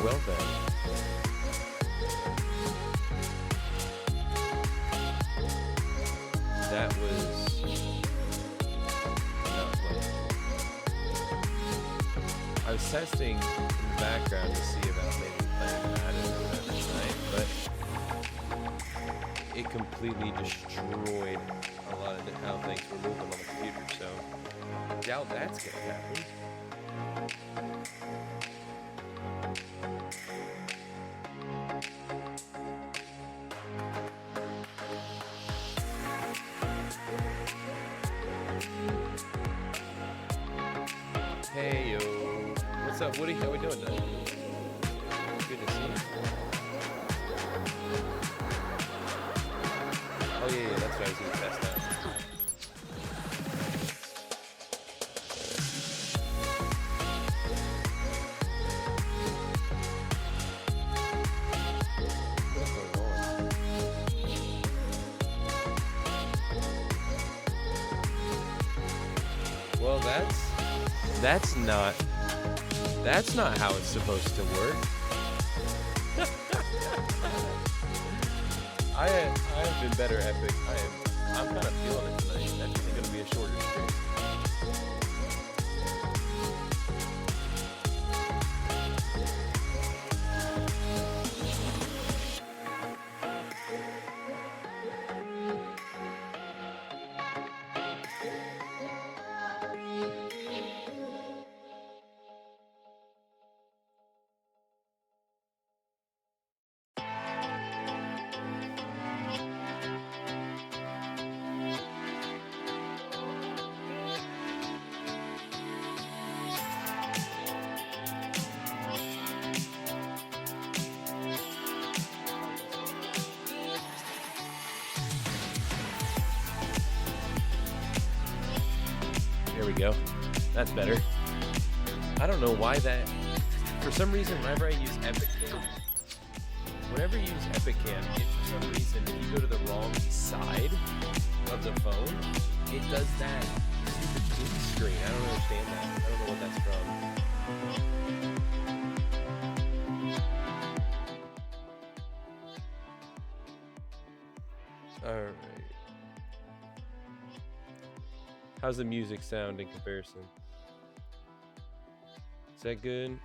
Well then, that was not playing. I was testing in the background to see about maybe playing Madden or whatever tonight, but it completely destroyed a lot of how things were moving on the computer, so I doubt that's gonna happen. Hey yo, what's up, Woody? How we doing tonight? Good to see you. Oh yeah, that's what I was gonna test out. What's going on? Well, that's not how it's supposed to work. I have been better, Epic. I'm kind of feeling it tonight. That's going to be a shorter stream. There we go. That's better. I don't know why that... For some reason, whenever I use EpicCam, if for some reason, if you go to the wrong side of the phone, it does that stupid blue screen. I don't understand that. I don't know what that's from. Alright. How's the music sound in comparison? Is that good?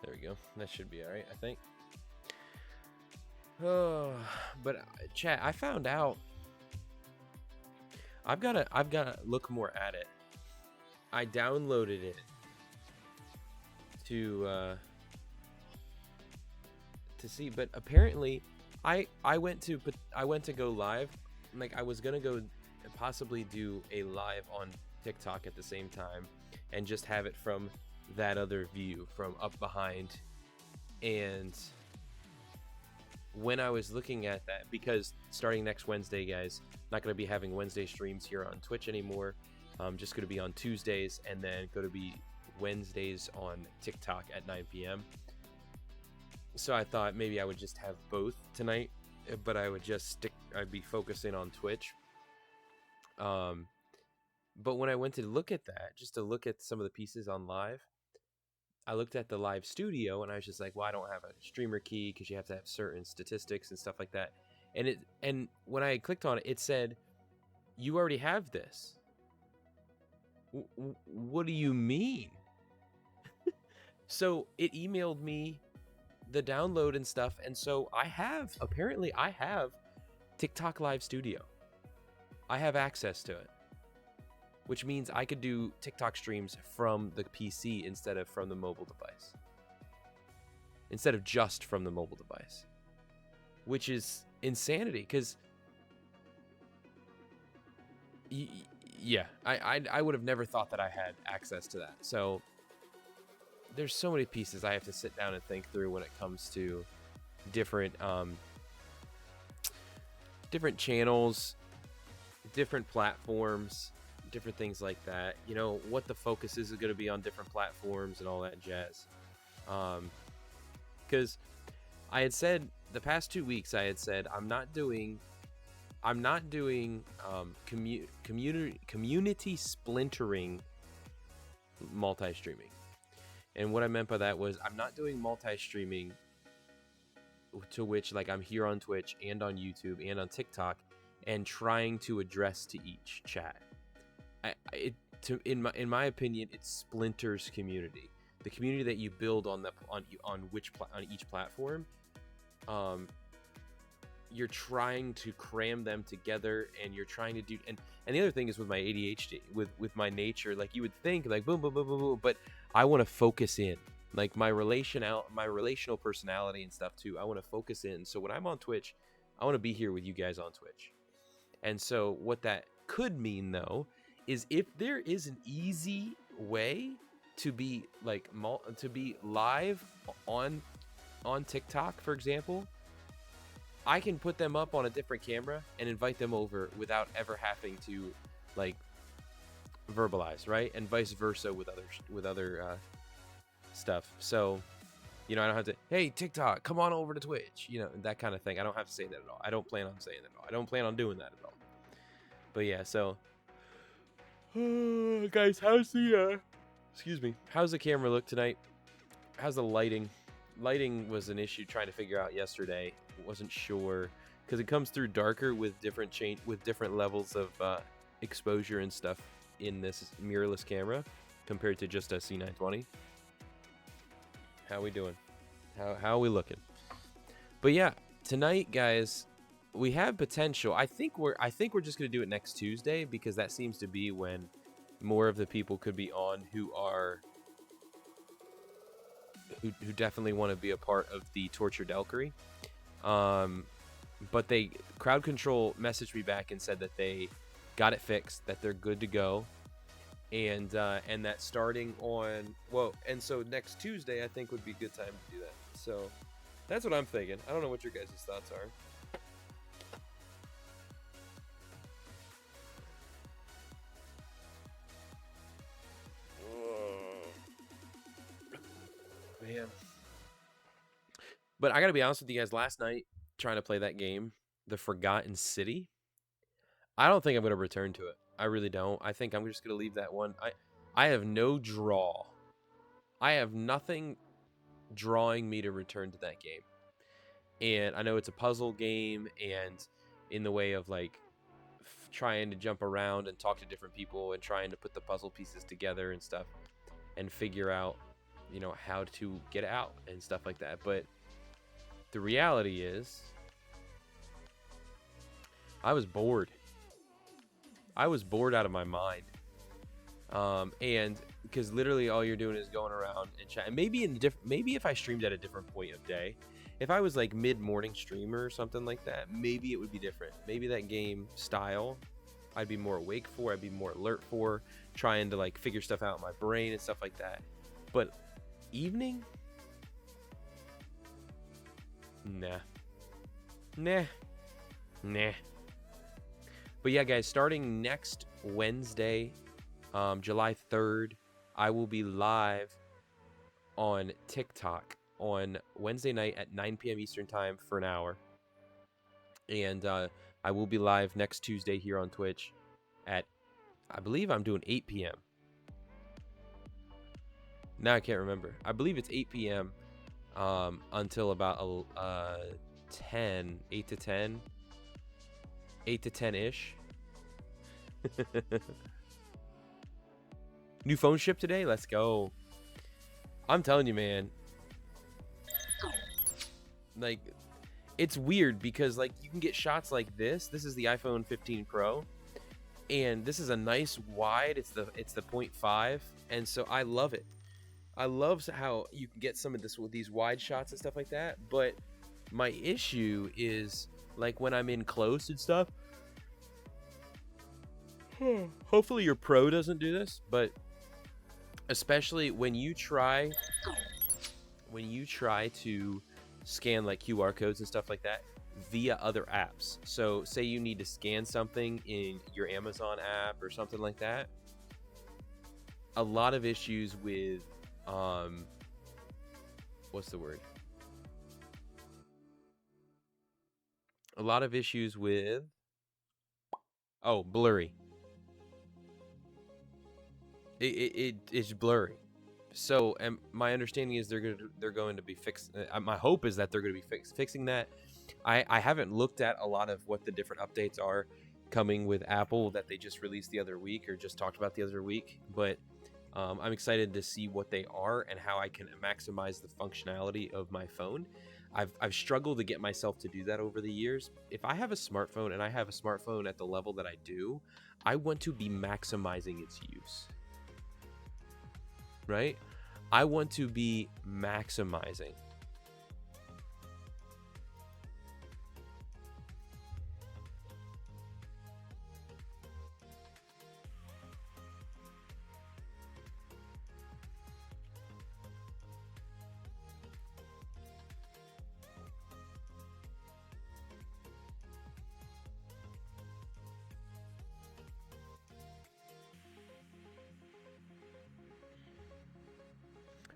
There we go. That should be alright, I think. Oh, but chat, I found out I've gotta look more at it. I downloaded it to see, but apparently I went to go live. Like, I was gonna go possibly do a live on TikTok at the same time and just have it from that other view, from up behind. And when I was looking at that, because starting next Wednesday, guys, not going to be having Wednesday streams here on Twitch anymore. Just going to be on Tuesdays, and then going to be Wednesdays on TikTok at 9 p.m. So I thought maybe I would just have both tonight, but I would I'd be focusing on Twitch. But when I went to look at that, just to look at some of the pieces on live, I looked at the live studio and I was just like, well, I don't have a streamer key because you have to have certain statistics and stuff like that. And when I clicked on it, it said, you already have this. What do you mean? So it emailed me the download and stuff. And so apparently I have TikTok Live Studio. I have access to it, which means I could do TikTok streams from the PC instead of from the mobile device. Instead of just from the mobile device. Which is insanity, because... Yeah, I would have never thought that I had access to that. So, there's so many pieces I have to sit down and think through when it comes to different channels, different platforms, different things like that. You know, what the focus is going to be on different platforms and all that jazz. Because I had said the past 2 weeks, I had said I'm not doing I'm not doing community splintering multi-streaming. And what I meant by that was I'm not doing multi-streaming to which like I'm here on Twitch and on YouTube and on TikTok and trying to address to each chat. In my opinion, it splinters community. The community that you build on each platform, you're trying to cram them together, and you're trying to do. And the other thing is with my ADHD, with my nature, like you would think like boom boom boom boom boom, but I want to focus in. Like my relational personality and stuff too. I want to focus in. So when I'm on Twitch, I want to be here with you guys on Twitch. And so what that could mean though is if there is an easy way to be like to be live on TikTok, for example, I can put them up on a different camera and invite them over without ever having to like verbalize, right? And vice versa with other stuff. So, you know, I don't have to, hey, TikTok, come on over to Twitch, you know, that kind of thing. I don't have to say that at all. I don't plan on saying that at all. I don't plan on doing that at all. But yeah, so guys, how's the camera look tonight? How's the lighting? Lighting was an issue trying to figure out yesterday. Wasn't sure because it comes through darker with different levels of exposure and stuff in this mirrorless camera compared to just a C920. How we doing? How are we looking? But yeah, tonight, guys, we have potential. I think we're just gonna do it next Tuesday because that seems to be when more of the people could be on who definitely want to be a part of the Torture Delkery. But crowd control messaged me back and said that they got it fixed, that they're good to go, and that starting on and so next Tuesday I think would be a good time to do that. So that's what I'm thinking. I don't know what your guys' thoughts are. Man. But I gotta be honest with you guys, last night trying to play that game, The Forgotten City, I don't think I'm gonna return to it. I really don't. I think I'm just gonna leave that one. I have no draw. I have nothing drawing me to return to that game. And I know it's a puzzle game, and in the way of like trying to jump around and talk to different people and trying to put the puzzle pieces together and stuff and figure out, you know, how to get out and stuff like that. But the reality is I was bored. I was bored out of my mind. And because literally all you're doing is going around and chatting. Maybe if I streamed at a different point of day, if I was like mid-morning streamer or something like that, maybe it would be different. Maybe that game style I'd be more awake for, I'd be more alert for, trying to like figure stuff out in my brain and stuff like that. But evening? Nah. But yeah, guys, starting next Wednesday, July 3rd, I will be live on TikTok on Wednesday night at 9 p.m. Eastern time for an hour. And I will be live next Tuesday here on Twitch at, I believe I'm doing 8 p.m. Now I can't remember. I believe it's 8 p.m. Until about 10, 8 to 10. 8 to 10-ish. New phone shipped today? Let's go. I'm telling you, man. Like, it's weird because, like, you can get shots like this. This is the iPhone 15 Pro. And this is a nice wide. It's the 0.5. And so I love it. I love how you can get some of this with these wide shots and stuff like that. But my issue is, like, when I'm in close and stuff. Hopefully your Pro doesn't do this, but especially when you try to scan like QR codes and stuff like that via other apps. So say you need to scan something in your Amazon app or something like that. A lot of issues with what's the word? A lot of issues with Oh, blurry. It's blurry. So, and my understanding is they're going to be fixed. My hope is that they're going to be fixing that. I haven't looked at a lot of what the different updates are coming with Apple that they just released the other week or just talked about the other week, but I'm excited to see what they are and how I can maximize the functionality of my phone. I've struggled to get myself to do that over the years. If I have a smartphone and I have a smartphone at the level that I do, I want to be maximizing its use, right? I want to be maximizing.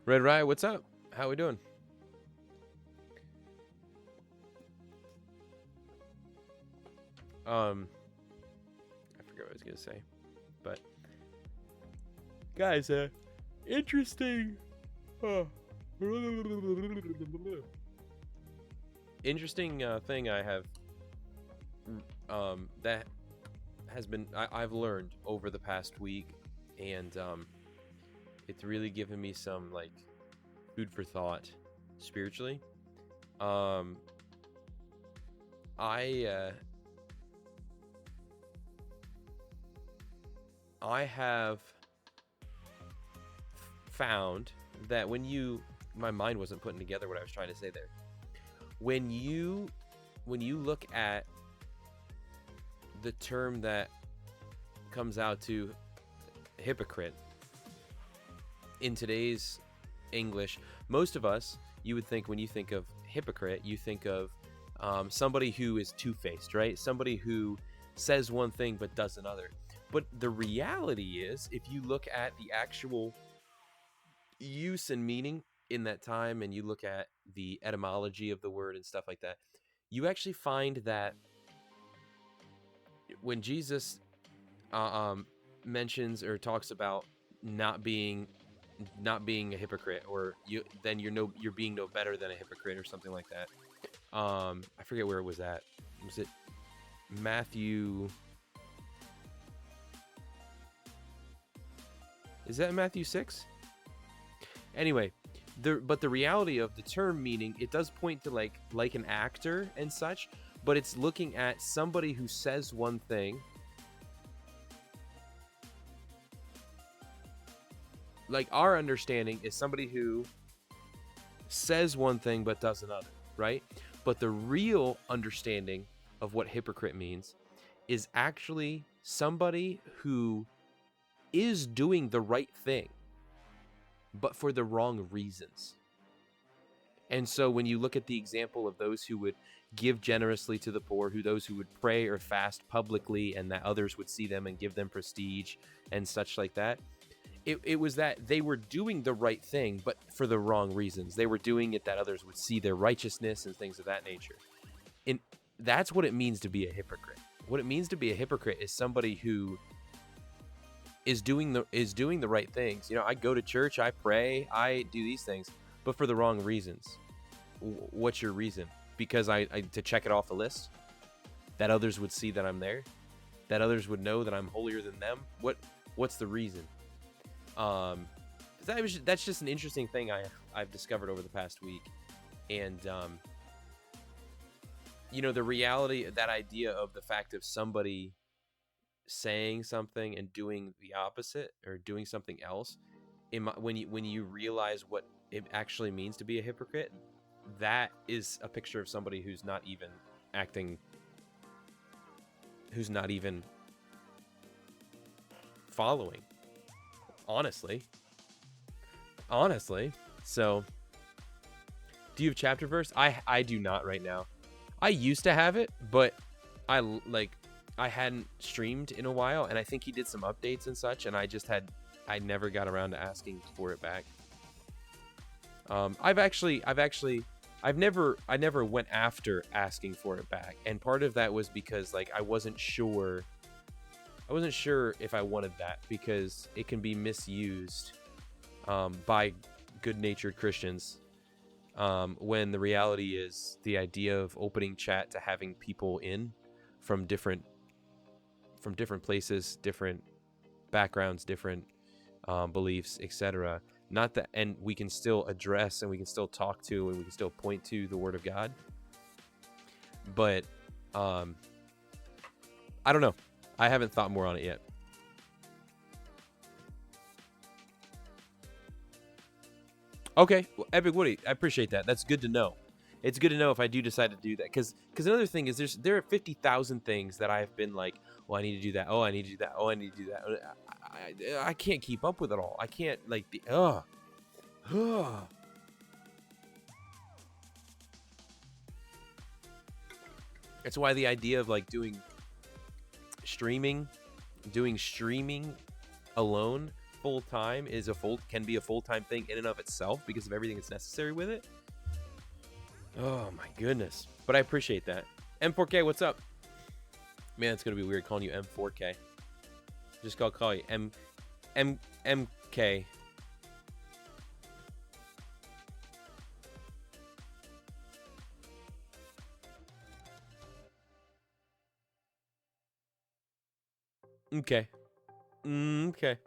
Red Riot, what's up? How we doing? I forget what I was gonna say, but guys, interesting. Oh. Interesting thing I have that has been I've learned over the past week, and it's really given me some like food for thought spiritually. Um, I I have found that my mind wasn't putting together what I was trying to say there. When you look at the term that comes out to hypocrite in today's English, most of us, you would think when you think of hypocrite, you think of somebody who is two-faced, right? Somebody who says one thing but does another. But the reality is, if you look at the actual use and meaning in that time, and you look at the etymology of the word and stuff like that, you actually find that when Jesus mentions or talks about not being a hypocrite, or you're being no better than a hypocrite or something like that. I forget where it was at. Was it Matthew? Is that Matthew 6? Anyway, but the reality of the term meaning, it does point to like an actor and such, but it's looking at somebody who says one thing. Like, our understanding is somebody who says one thing but does another, right? But the real understanding of what hypocrite means is actually somebody who is doing the right thing, but for the wrong reasons. And so when you look at the example of those who would give generously to the poor, those who would pray or fast publicly and that others would see them and give them prestige and such like that, it was that they were doing the right thing, but for the wrong reasons. They were doing it that others would see their righteousness and things of that nature. And that's what it means to be a hypocrite. What it means to be a hypocrite is somebody who is doing the right things. You know, I go to church, I pray, I do these things, but for the wrong reasons. What's your reason? Because I to check it off the list? That others would see that I'm there? That others would know that I'm holier than them? What's the reason? That's just an interesting thing I've discovered over the past week. And you know, the reality, that idea of the fact of somebody saying something and doing the opposite, or doing something else, when you realize what it actually means to be a hypocrite, that is a picture of somebody who's not even following, honestly. So, do you have chapter verse? I do not right now. I used to have it, but I hadn't streamed in a while, and I think he did some updates and such, and I never got around to asking for it back. I never went after asking for it back, and part of that was because like I wasn't sure I wasn't sure if I wanted that because it can be misused by good-natured Christians. When the reality is the idea of opening chat to having people in from different places, different backgrounds, different beliefs, etc. Not that, and we can still address and we can still talk to and we can still point to the Word of God. But I don't know. I haven't thought more on it yet. Okay, well, Epic Woody, I appreciate that. That's good to know. It's good to know if I do decide to do that, because another thing is there are 50,000 things that I've been like, oh, I need to do that. Oh, I need to do that. Oh, I need to do that. I can't keep up with it all. I can't like the That's why the idea of like doing streaming alone full time can be a full time thing in and of itself because of everything that's necessary with it. Oh my goodness. But I appreciate that. M4K, what's up? Man, it's gonna be weird calling you M4K. Just call you MK. Okay. Okay.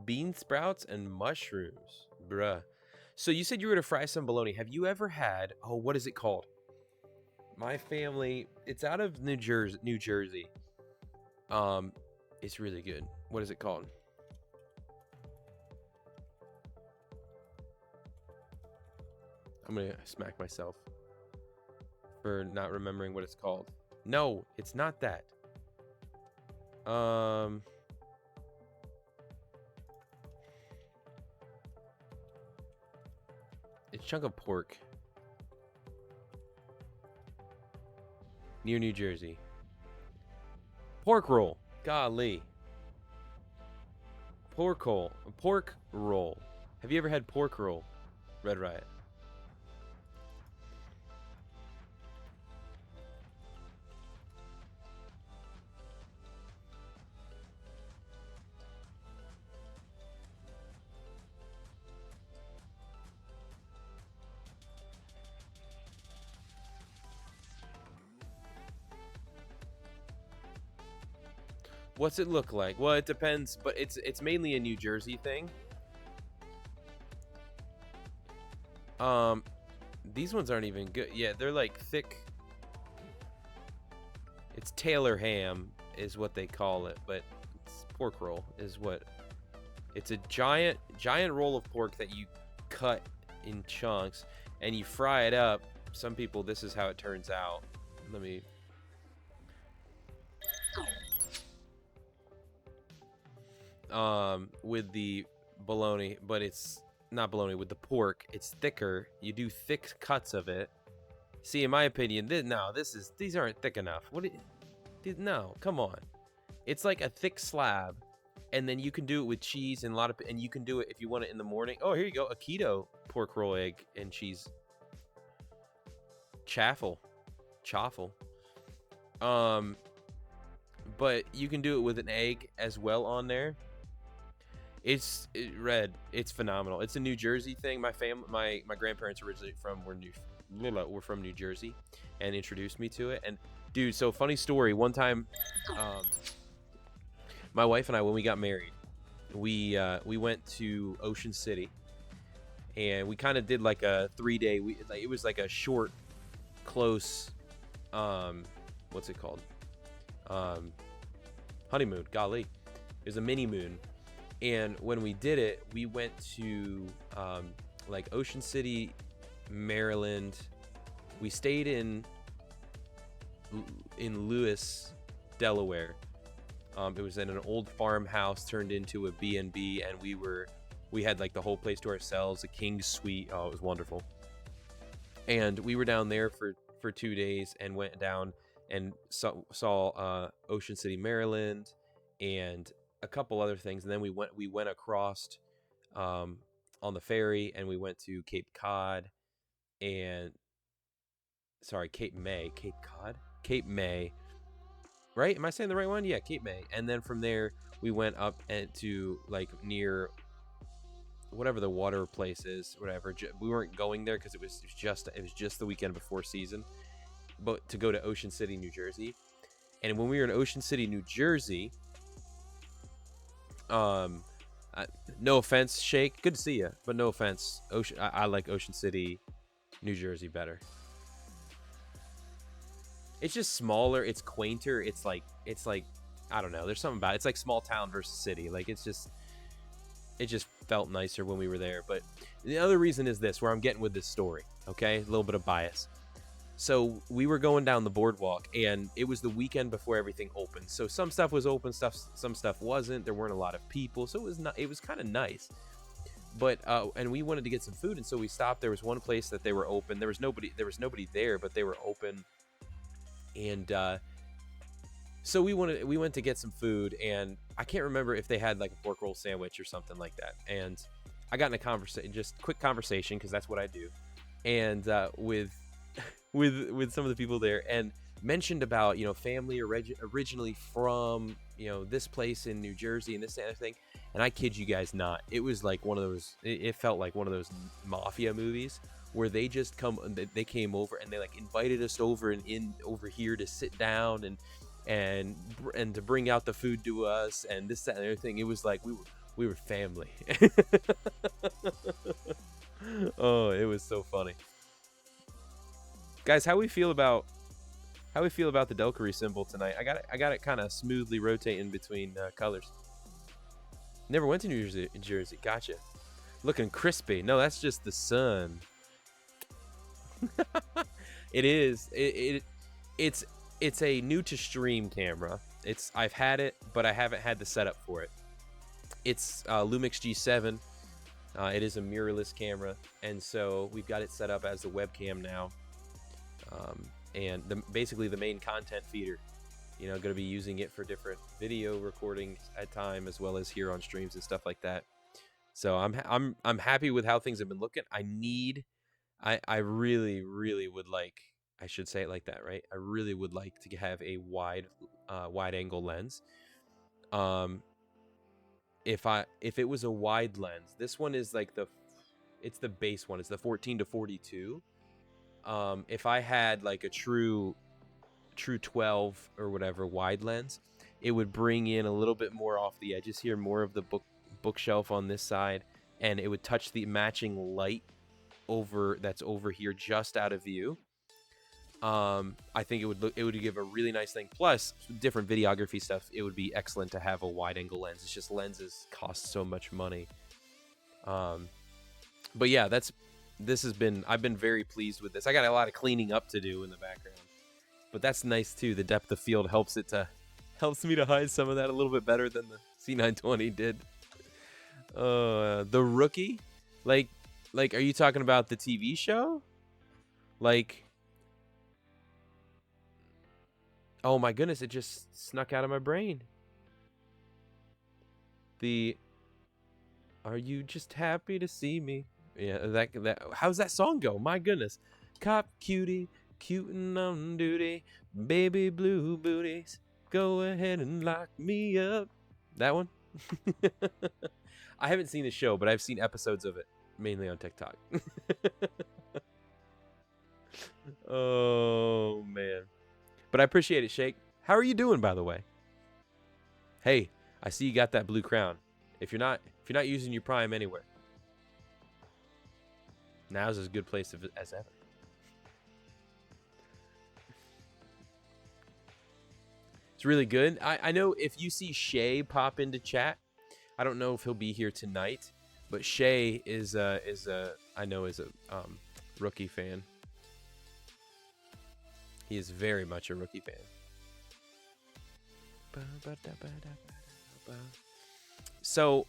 Bean sprouts and mushrooms. Bruh. So you said you were to fry some bologna. Have you ever had, oh, what is it called? My family, it's out of New Jersey. It's really good. What is it called? I'm gonna smack myself for not remembering what it's called. No, it's not that. It's chunk of pork. Near New Jersey. Pork roll. Golly. Pork roll. Have you ever had pork roll? Red Riot. What's it look like? Well, it depends, but it's mainly a New Jersey thing. These ones aren't even good. Yeah, they're like thick. It's Taylor ham is what they call it, but it's pork roll is what. It's a giant roll of pork that you cut in chunks and you fry it up. Some people, this is how it turns out. Let me. With the bologna, but it's not bologna, with the pork. It's thicker. You do thick cuts of it. See, in my opinion, these aren't thick enough. No, come on. It's like a thick slab, and then you can do it with cheese and and you can do it if you want it in the morning. Oh, here you go, a keto pork roll, egg and cheese. Chaffle. But you can do it with an egg as well on there. It's phenomenal. It's a New Jersey thing. My grandparents originally were from New Jersey, and introduced me to it. And dude, so funny story. One time, my wife and I, when we got married, we went to Ocean City, and we kind of did like a 3-day. It was like a short, close, what's it called? Honeymoon. Golly, it was a mini moon. And when we did it, we went to like Ocean City, Maryland. We stayed in Lewis, Delaware. It was in an old farmhouse turned into a B&B, and we had like the whole place to ourselves, a king's suite. Oh, it was wonderful. And we were down there for 2 days and went down and saw Ocean City, Maryland, and a couple other things. And then we went across on the ferry, and we went to Cape May. Cape Cod. Cape May, right? Am I saying the right one? Yeah, Cape May. And then from there we went up and to like near whatever the water place is, whatever. We weren't going there because it was just the weekend before season, but to go to Ocean City, New Jersey. And when we were in Ocean City, New Jersey, um, no offense, Shake, good to see you, but no offense, I like Ocean City, New Jersey better. It's just smaller, it's quainter, it's like I don't know. There's something about it. It's like small town versus city. Like it just felt nicer when we were there. But the other reason is this, where I'm getting with this story. Okay, a little bit of bias. So we were going down the boardwalk, and it was the weekend before everything opened. So some stuff was open, some stuff wasn't. There weren't a lot of people, so it was kind of nice. But and we wanted to get some food, and so we stopped. There was one place that they were open. There was nobody there, but they were open. And so we went to get some food, and I can't remember if they had like a pork roll sandwich or something like that. And I got in a conversation, just quick conversation, because that's what I do, and with some of the people there, and mentioned about family originally from this place in New Jersey and this kind of thing. And I kid you guys not, it was like one of those. It felt like one of those mafia movies where they just they came over and they like invited us over and in over here to sit down and to bring out the food to us and this, that, and everything. It was like we were family. Oh, it was so funny. Guys, how we feel about the Delkery symbol tonight? I got it kind of smoothly rotating between colors. Never went to New Jersey. Gotcha. Looking crispy. No, that's just the sun. It is. It's a new to stream camera. I've had it, but I haven't had the setup for it. It's Lumix G7. It is a mirrorless camera, and so we've got it set up as a webcam now. And basically the main content feeder. Going to be using it for different video recordings at time, as well as here on streams and stuff like that. So I'm happy with how things have been looking. I really, really would like, I should say it like that, right? I really would like to have a wide angle lens. If it was a wide lens, this one is like it's the base one. It's the 14 to 42. If I had like a true 12 or whatever wide lens, it would bring in a little bit more off the edges here, more of the bookshelf on this side, and it would touch the matching light that's over here just out of view. I think it would give a really nice thing. Plus different videography stuff, it would be excellent to have a wide angle lens. It's just lenses cost so much money. But yeah, I've been very pleased with this. I got a lot of cleaning up to do in the background, but that's nice too. The depth of field helps me to hide some of that a little bit better than the C920 did. The Rookie, like, are you talking about the TV show? Like, oh my goodness, it just snuck out of my brain. Are you just happy to see me? Yeah, that. How's that song go? My goodness, cop cutie, cute and on duty, baby blue booties, go ahead and lock me up. That one. I haven't seen the show, but I've seen episodes of it, mainly on TikTok. Oh man, but I appreciate it, Shake. How are you doing, by the way? Hey, I see you got that blue crown. If you're not using your Prime anywhere, now's as good place as ever. It's really good. I know if you see Shay pop into chat, I don't know if he'll be here tonight, but Shay is a Rookie fan. He is very much a Rookie fan. So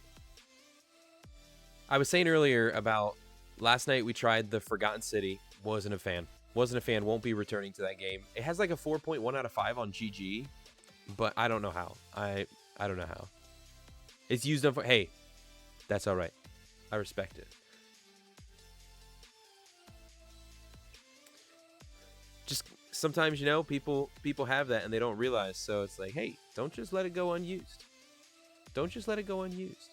I was saying earlier about last night we tried the Forgotten City. Wasn't a fan. Won't be returning to that game. It has like a 4.1 out of 5 on GG, but I don't know how. I don't know how. It's used up for. Hey, that's all right. I respect it. Just sometimes, you know, people have that and they don't realize. So it's like, hey, don't just let it go unused. Don't just let it go unused.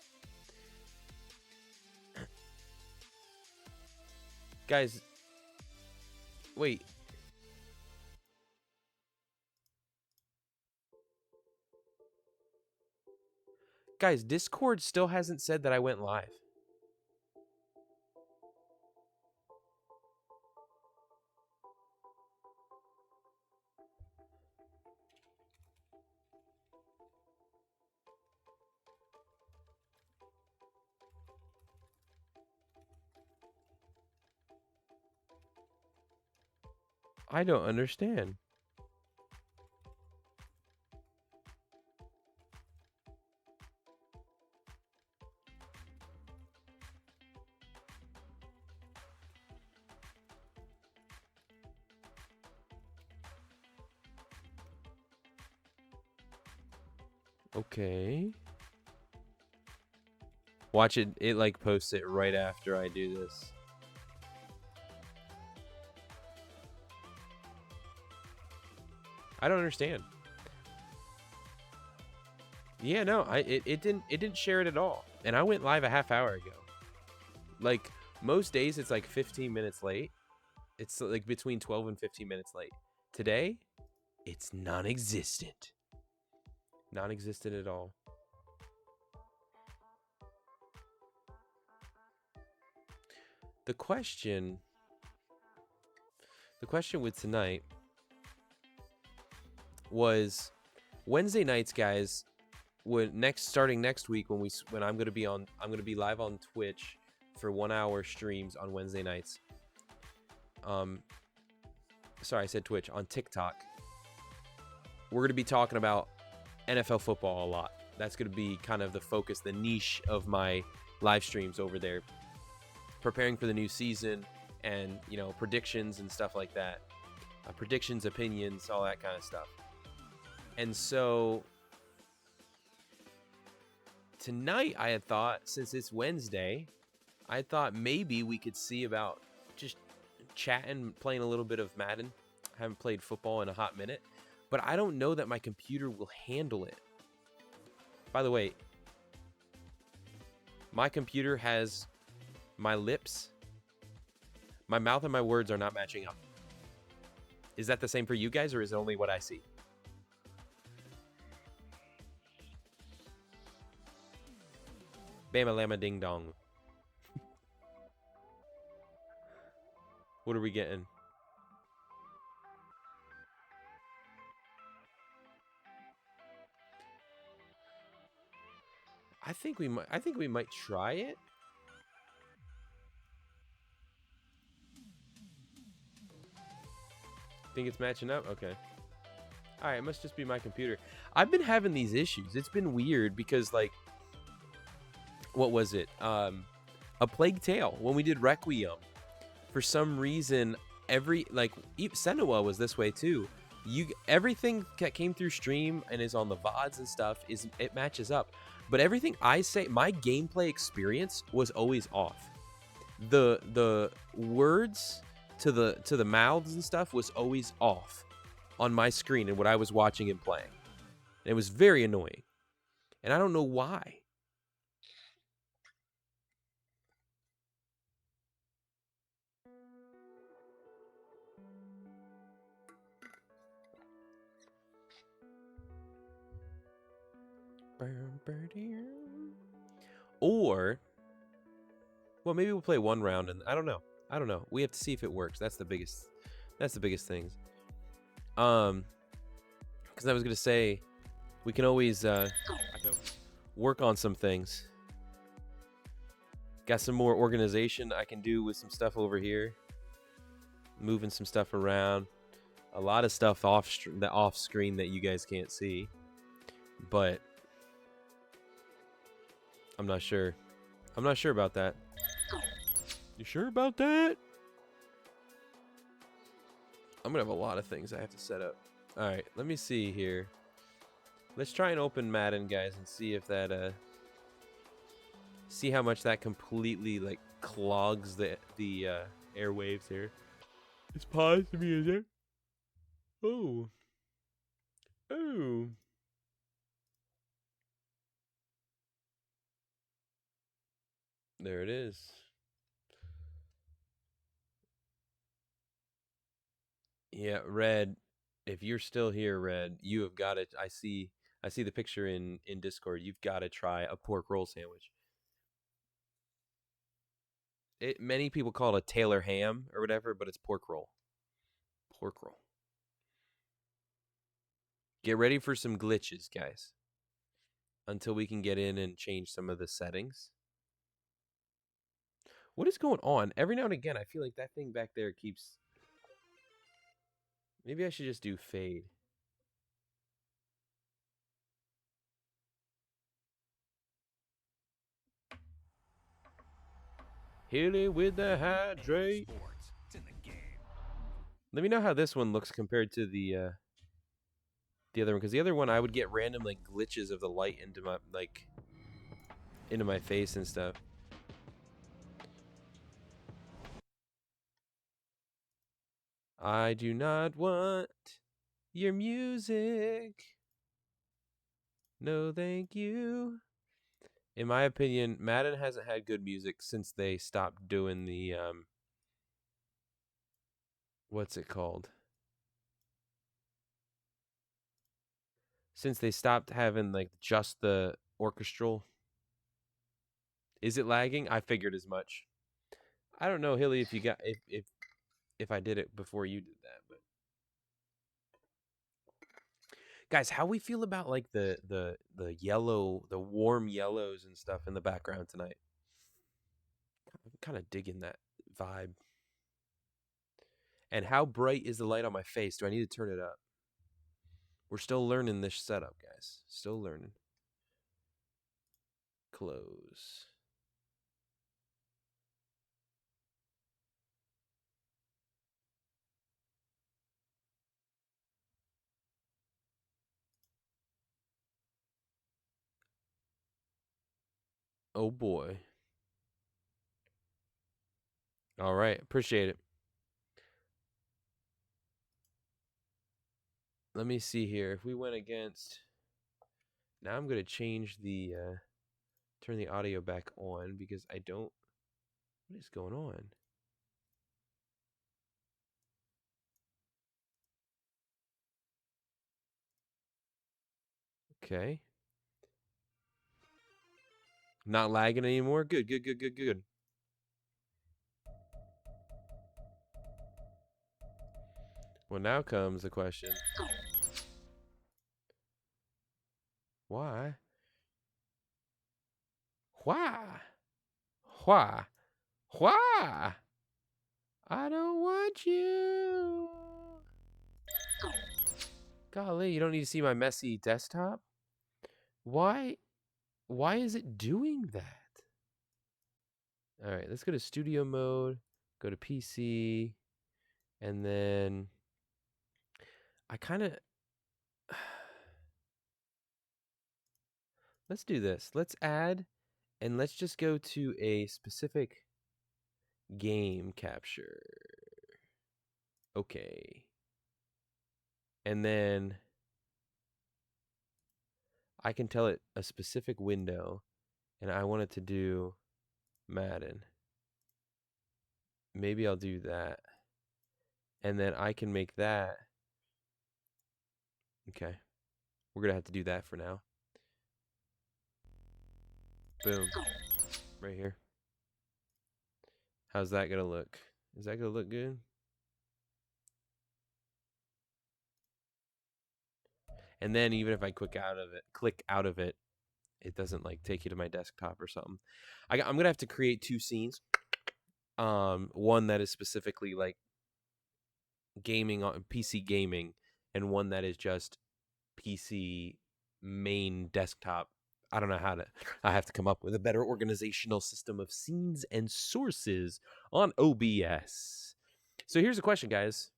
Guys, wait. Guys, Discord still hasn't said that I went live. I don't understand. Okay. Watch it. It like posts it right after I do this. I don't understand. Yeah, no, it didn't share it at all. And I went live a half hour ago. Like most days it's like 15 minutes late. It's like between 12 and 15 minutes late. Today, it's non-existent. Non-existent at all. The question with tonight was Wednesday nights, guys. Starting next week when I'm gonna be live on Twitch for 1 hour streams on Wednesday nights. Sorry, I said Twitch, on TikTok. We're gonna be talking about NFL football a lot. That's gonna be kind of the focus, the niche of my live streams over there. Preparing for the new season and, you know, predictions and stuff like that. Predictions, opinions, all that kind of stuff. And so tonight I had thought, since it's Wednesday, I thought maybe we could see about just chatting, playing a little bit of Madden. I haven't played football in a hot minute, but I don't know that my computer will handle it. By the way, my computer has my lips, my mouth and my words are not matching up. Is that the same for you guys, or is it only what I see? Bama lama ding dong. What are we getting? I think we might try it. Think it's matching up? Okay. All right, it must just be my computer. I've been having these issues. It's been weird because, like, what was it? A Plague Tale, when we did Requiem, for some reason, Senua was this way too. Everything that came through stream and is on the VODs and stuff, it matches up. But everything I say, my gameplay experience was always off. The words to the mouths and stuff was always off on my screen and what I was watching and playing. And it was very annoying. And I don't know why. Or, well, maybe we'll play one round, and I don't know. We have to see if it works. That's the biggest things. Because I was gonna say, we can always work on some things. Got some more organization I can do with some stuff over here. Moving some stuff around. A lot of stuff off screen that you guys can't see. But I'm not sure. I'm not sure about that. You sure about that? I'm gonna have a lot of things I have to set up. All right, let me see here. Let's try and open Madden, guys, and see if that see how much that completely like clogs the airwaves here. It's paused to me, is it? Oh. Oh. There it is. Yeah, Red. If you're still here, Red, you have got it. I see the picture in Discord. You've got to try a pork roll sandwich. Many people call it a Taylor ham or whatever, but it's pork roll. Pork roll. Get ready for some glitches, guys. Until we can get in and change some of the settings. What is going on? Every now and again, I feel like that thing back there keeps. Maybe I should just do fade. Hilly with the hydrate. Let me know how this one looks compared to the other one, because the other one I would get random like glitches of the light into my face and stuff. I do not want your music. No, thank you. In my opinion, Madden hasn't had good music since they stopped doing the what's it called? Since they stopped having like just the orchestral. Is it lagging? I figured as much. I don't know, Hilly, if you got if I did it before you did that, but guys, how we feel about like the yellow, the warm yellows and stuff in the background tonight? I'm kind of digging that vibe. And how bright is the light on my face? Do I need to turn it up? We're still learning this setup, guys. Still learning. Close. Oh boy. All right, appreciate it. Let me see here. If we went against, now I'm gonna change the turn the audio back on because I don't. What is going on? Okay. Not lagging anymore. Good, good, good, good, good. Well, now comes the question. Why? Why? Why? Why? I don't want you. Golly, you don't need to see my messy desktop? Why? Why is it doing that? All right, let's go to studio mode, go to PC, and then I kind of let's do this. Let's add and let's just go to a specific game capture. Okay. And then I can tell it a specific window and I want it to do Madden. Maybe I'll do that. And then I can make that. Okay. We're going to have to do that for now. Boom. Right here. How's that going to look? Is that going to look good? And then even if I click out of it, it doesn't like take you to my desktop or something. I'm going to have to create two scenes. One that is specifically like gaming on PC gaming and one that is just PC main desktop. I don't know how to. I have to come up with a better organizational system of scenes and sources on OBS. So here's a question, guys.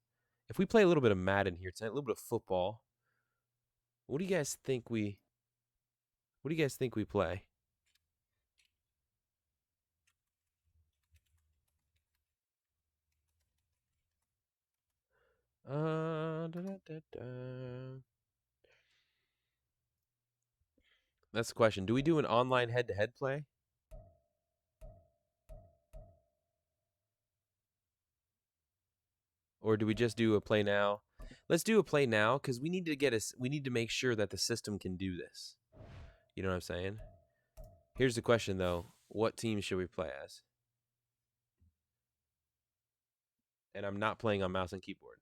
If we play a little bit of Madden here tonight, a little bit of football, what do you guys think we? What do you guys think we play? Da, da, da, da. That's the question. Do we do an online head-to-head play? Or do we just do a play now? Let's do a play now because we need to get us. We need to make sure that the system can do this. You know what I'm saying? Here's the question though: what team should we play as? And I'm not playing on mouse and keyboard.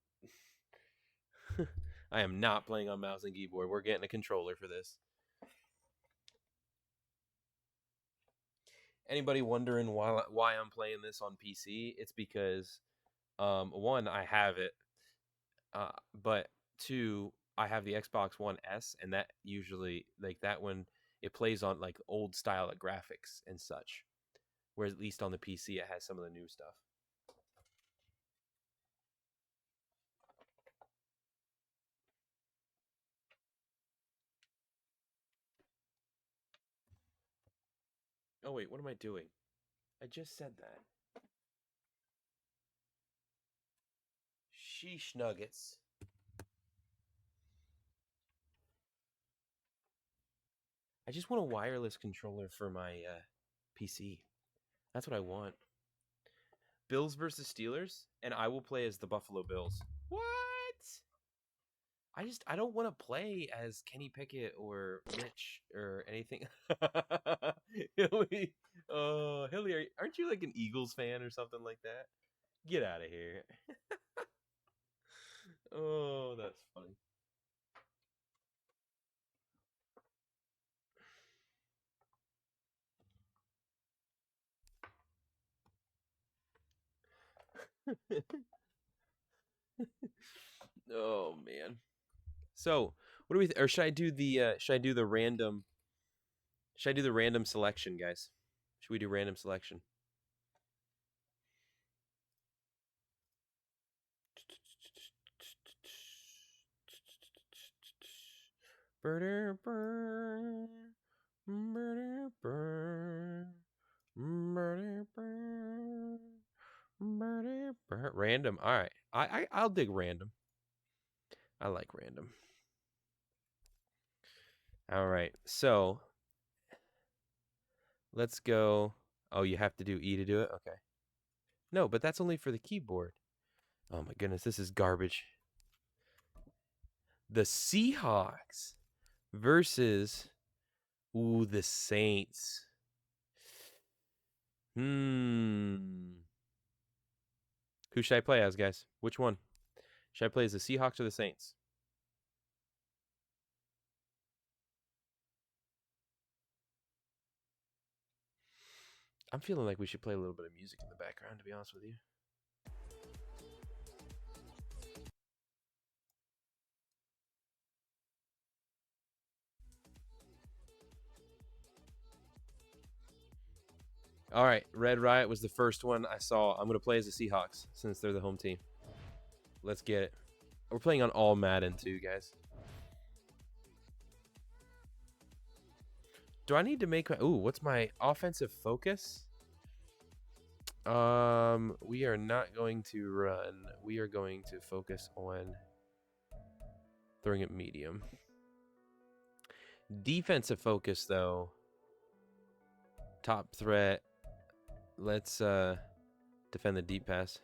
I am not playing on mouse and keyboard. We're getting a controller for this. Anybody wondering why I'm playing this on PC? It's because one, I have it, but two, I have the Xbox One S, and that usually like that one it plays on like old style of graphics and such. Whereas at least on the PC, it has some of the new stuff. Oh wait, what am I doing? I just said that. Sheesh nuggets. I just want a wireless controller for my PC. That's what I want. Bills versus Steelers, and I will play as the Buffalo Bills. What? I don't want to play as Kenny Pickett or Mitch or anything. Hilly, Hilly, aren't you like an Eagles fan or something like that? Get out of here. Oh, that's funny. Oh man. So, what do we? Or should I do the? Should I do the random? Should I do the random selection, guys? Should we do random selection? Burr, burr, burr, burr, burr, burr, burr, burr. Random. All right. I'll dig random. I like random. All right. So let's go. Oh, you have to do E to do it? Okay. No, but that's only for the keyboard. Oh my goodness, this is garbage. The Seahawks versus the Saints. Hmm. Who should I play as, guys? Which one? Should I play as the Seahawks or the Saints? I'm feeling like we should play a little bit of music in the background, to be honest with you. All right, Red Riot was the first one I saw. I'm going to play as the Seahawks since they're the home team. Let's get it. We're playing on all Madden too, guys. Do I need to make my... Ooh, what's my offensive focus? We are not going to run. We are going to focus on throwing it medium. Defensive focus, though. Top threat. Let's defend the deep pass.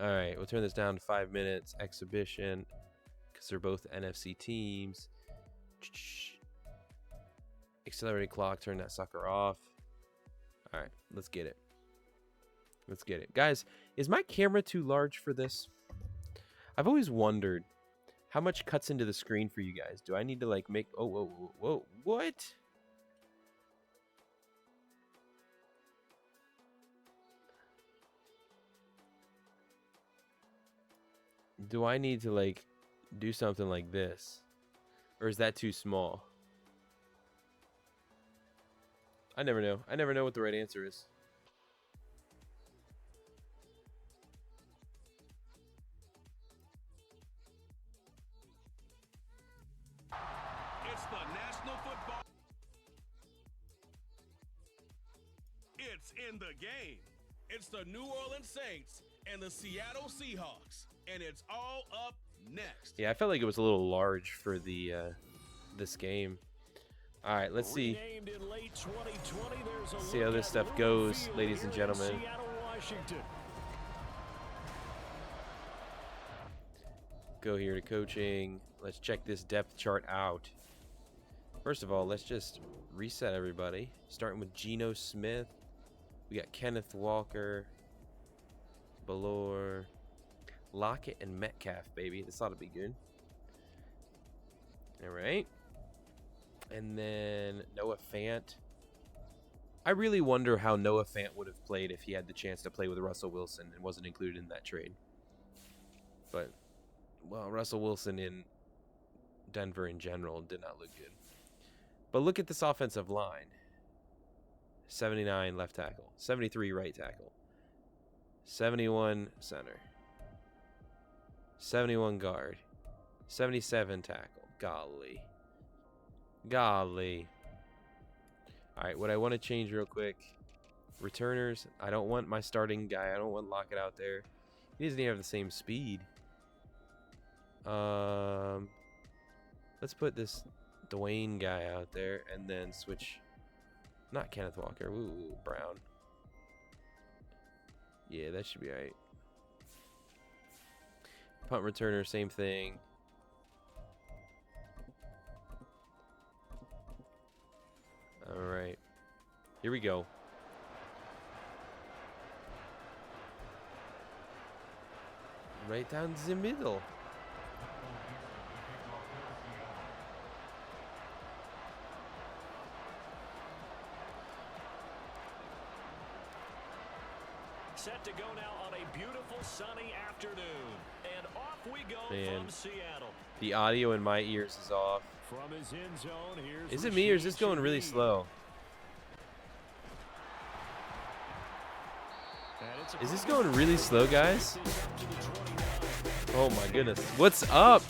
All right, we'll turn this down to 5 minutes. Exhibition, because they're both NFC teams. Accelerated clock, turn that sucker off. All right, let's get it. Let's get it. Guys, is my camera too large for this? I've always wondered how much cuts into the screen for you guys. Do I need to like make... Oh, whoa, whoa, whoa. What? Do I need to like do something like this? Or is that too small? I never know. I never know what the right answer is. It's the National Football. It's in the game. It's the New Orleans Saints and the Seattle Seahawks, and it's all up next. Yeah, I felt like it was a little large for the this game. All right, let's see. See how this stuff goes, ladies and gentlemen. Go here to coaching. Let's check this depth chart out. First of all, let's just reset everybody. Starting with Geno Smith. We got Kenneth Walker, Ballore, Lockett, and Metcalf, baby. This ought to be good. All right. And then Noah Fant. I really wonder how Noah Fant would have played if he had the chance to play with Russell Wilson and wasn't included in that trade. But, well, Russell Wilson in Denver in general did not look good. But look at this offensive line. 79 left tackle, 73 right tackle, 71 center, 71 guard, 77 tackle. Golly. Golly. All right, what I want to change real quick, returners. I don't want my starting guy. I don't want Lockett out there. He doesn't even have the same speed. Let's put this Dwayne guy out there and then switch. Not Kenneth Walker. Ooh, Brown. Yeah, that should be all right. Punt returner, same thing. All right. Here we go. Right down the middle. Set to go now on a beautiful sunny afternoon. And off we go Man, from Seattle. The audio in my ears is off. From his end zone, here's Is it me or is this going really slow? Is this going really slow, guys? Oh my goodness. What's up?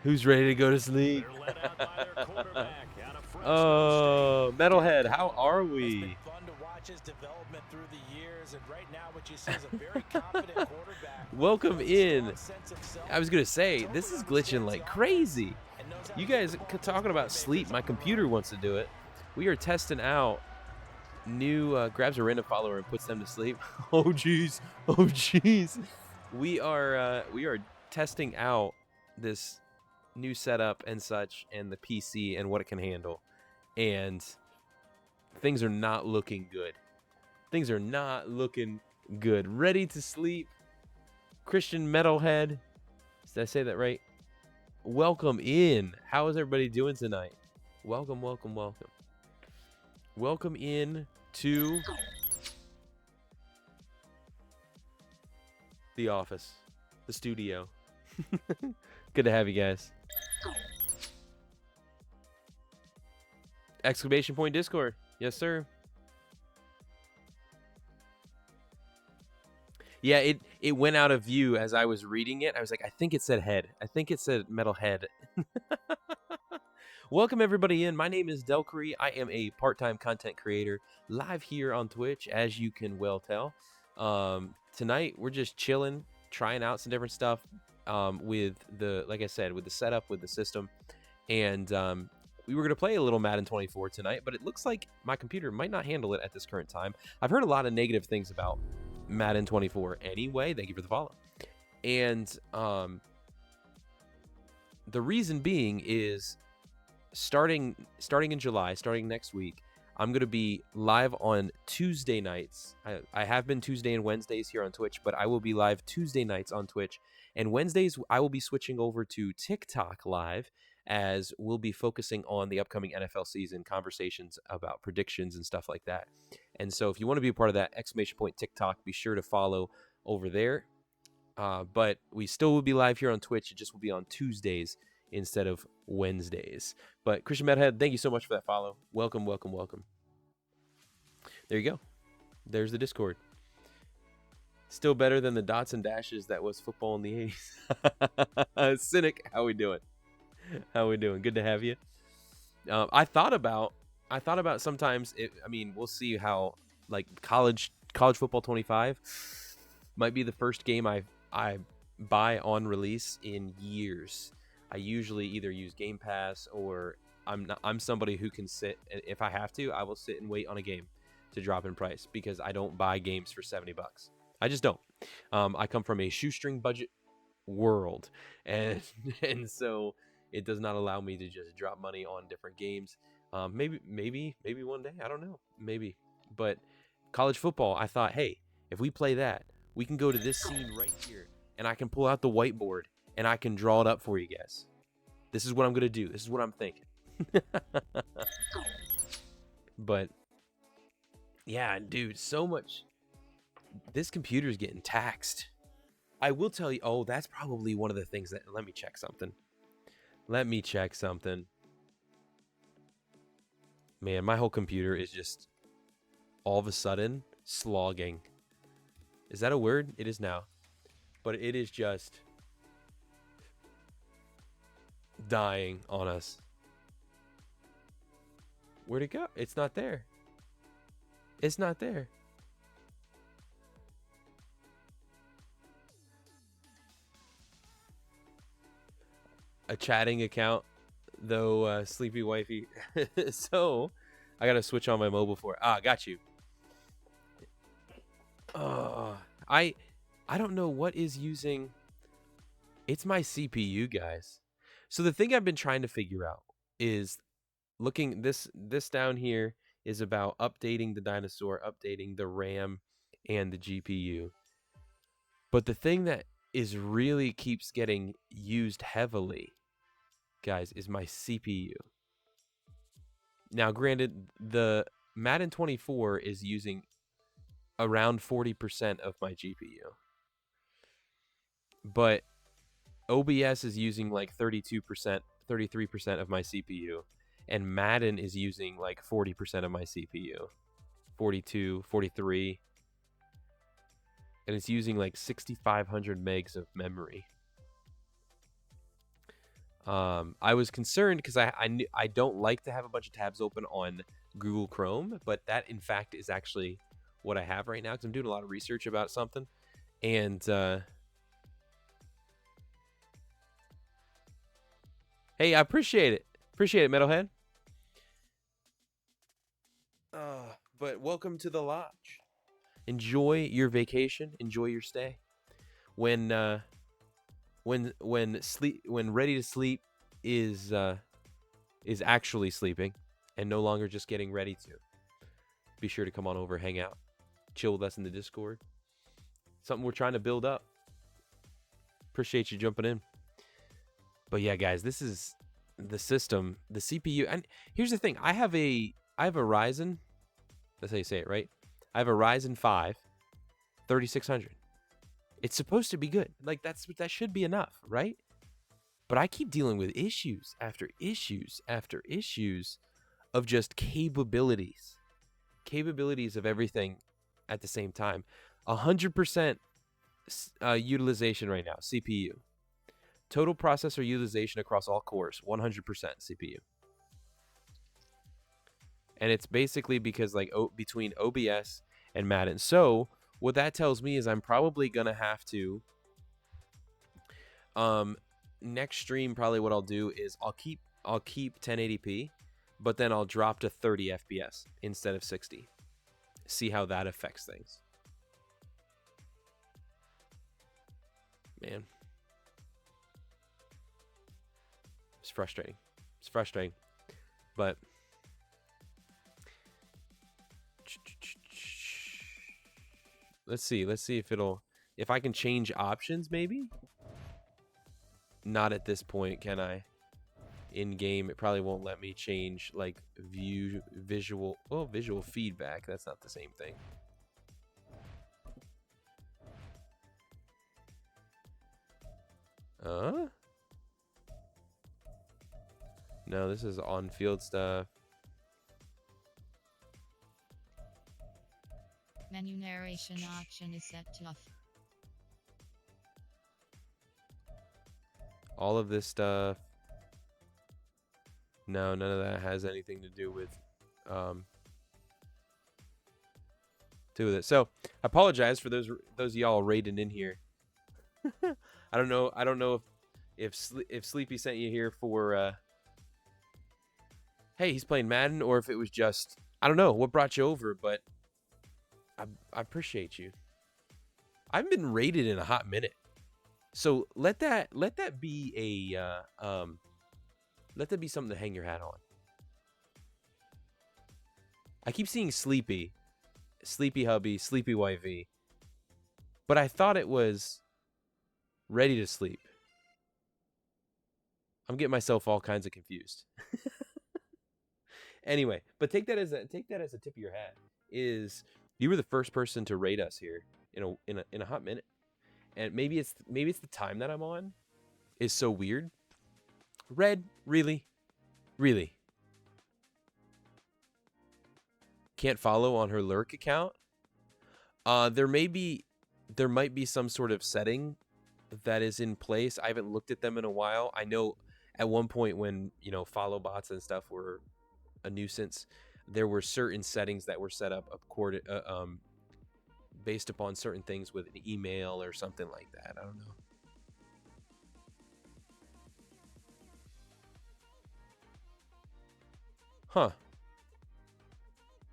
Who's ready to go to sleep? Oh, Metalhead, how are we? Welcome in. I was going to say, this is glitching like crazy. You guys talking about sleep. My computer wants to do it. We are testing out new, grabs a random follower and puts them to sleep. Oh, jeez. Oh, jeez. We are testing out this new setup and such and the PC and what it can handle. And things are not looking good. Things are not looking good. Ready to sleep. Christian Metalhead. Did I say that right? Welcome in. How is everybody doing tonight? Welcome, welcome, welcome. Welcome in to the office, the studio. Good to have you guys. Exclamation point Discord. Yes, sir. Yeah, it went out of view as I was reading it. I was like, I think it said head. I think it said metal head. Welcome everybody in. My name is Delkery. I am a part-time content creator live here on Twitch, as you can well tell. Tonight we're just chilling, trying out some different stuff with the, like I said, with the setup, with the system, and we were going to play a little Madden 24 tonight, but it looks like my computer might not handle it at this current time. I've heard a lot of negative things about Madden 24 anyway. Thank you for the follow. And the reason being is starting in July, starting next week, I'm going to be live on Tuesday nights. I have been Tuesday and Wednesdays here on Twitch, but I will be live Tuesday nights on Twitch. And Wednesdays, I will be switching over to TikTok live, as we'll be focusing on the upcoming NFL season, conversations about predictions and stuff like that. And so if you want to be a part of that, exclamation point TikTok, be sure to follow over there. But we still will be live here on Twitch. It just will be on Tuesdays instead of Wednesdays. But Christian Medhead, thank you so much for that follow. Welcome, welcome, welcome. There you go. There's the Discord. Still better than the dots and dashes that was football in the 80s. Cynic, how we doing? How we doing? Good to have you. I thought about I thought about sometimes. I mean, we'll see how like college football 25 might be the first game I buy on release in years. I usually either use Game Pass or I'm somebody who can sit, if I have to, I will sit and wait on a game to drop in price because I don't buy games for $70. I just don't. I come from a shoestring budget world, and and so it does not allow me to just drop money on different games. Maybe one day, I don't know, maybe. But college football, I thought, hey, if we play that, we can go to this scene right here, and I can pull out the whiteboard and I can draw it up for you guys. This is what I'm gonna do. This is what I'm thinking. But yeah, dude, so much. This computer's getting taxed. I will tell you. Oh, that's probably one of the things that. Let me check something. Man, my whole computer is just all of a sudden slogging. Is that a word? It is now. But it is just dying on us. Where'd it go? It's not there. It's not there. A chatting account, though, sleepy wifey. So I gotta switch on my mobile for it. Got you. I don't know what is using. It's my CPU, guys. So the thing I've been trying to figure out is looking this down here is about updating the dinosaur, updating the RAM and the GPU. But the thing that is really keeps getting used heavily, guys, is my CPU. Now, granted, the Madden 24 is using around 40% of my GPU. But OBS is using like 32%, 33% of my CPU. And Madden is using like 40% of my CPU. 42, 43. And it's using like 6,500 megs of memory. I was concerned because I don't like to have a bunch of tabs open on Google Chrome, but that in fact is actually what I have right now because I'm doing a lot of research about something. And hey, I appreciate it. Appreciate it, Metalhead. But welcome to the lodge. Enjoy your vacation. Enjoy your stay. When ready to sleep is actually sleeping and no longer just getting ready to, be sure to come on over, hang out, chill with us in the Discord. Something we're trying to build up. Appreciate you jumping in. But yeah, guys, this is the system, the CPU. And here's the thing. I have a Ryzen. That's how you say it, right? I have a Ryzen 5 3600. It's supposed to be good. Like that should be enough, right? But I keep dealing with issues after issues after issues of just capabilities of everything at the same time. 100% utilization right now, CPU. Total processor utilization across all cores, 100% CPU. And it's basically because like between OBS and Madden. So what that tells me is I'm probably gonna have to next stream, probably what I'll do is I'll keep 1080p, but then I'll drop to 30 FPS instead of 60. See how that affects things. Man, it's frustrating. But let's see if I can change options, maybe. Not at this point, can I? In game, it probably won't let me change like visual feedback. That's not the same thing. No, this is on-field stuff. Menu narration option is set to off. All of this stuff. No, none of that has anything to do with do with it. So I apologize for those y'all raiding in here. I don't know if Sleepy sent you here for hey, he's playing Madden, or if it was just, I don't know what brought you over, but I appreciate you. I haven't been raided in a hot minute, so let that be a let that be something to hang your hat on. I keep seeing Sleepy Hubby, Sleepy YV, but I thought it was Ready to Sleep. I'm getting myself all kinds of confused. Anyway, but take that as a tip of your hat. Is you were the first person to rate us here in a hot minute, and maybe it's the time that I'm on is so weird. Red, really can't follow on her lurk account. There might be some sort of setting that is in place. I haven't looked at them in a while. I know at one point when follow bots and stuff were a nuisance, there were certain settings that were set up based upon certain things with an email or something like that. I don't know. Huh.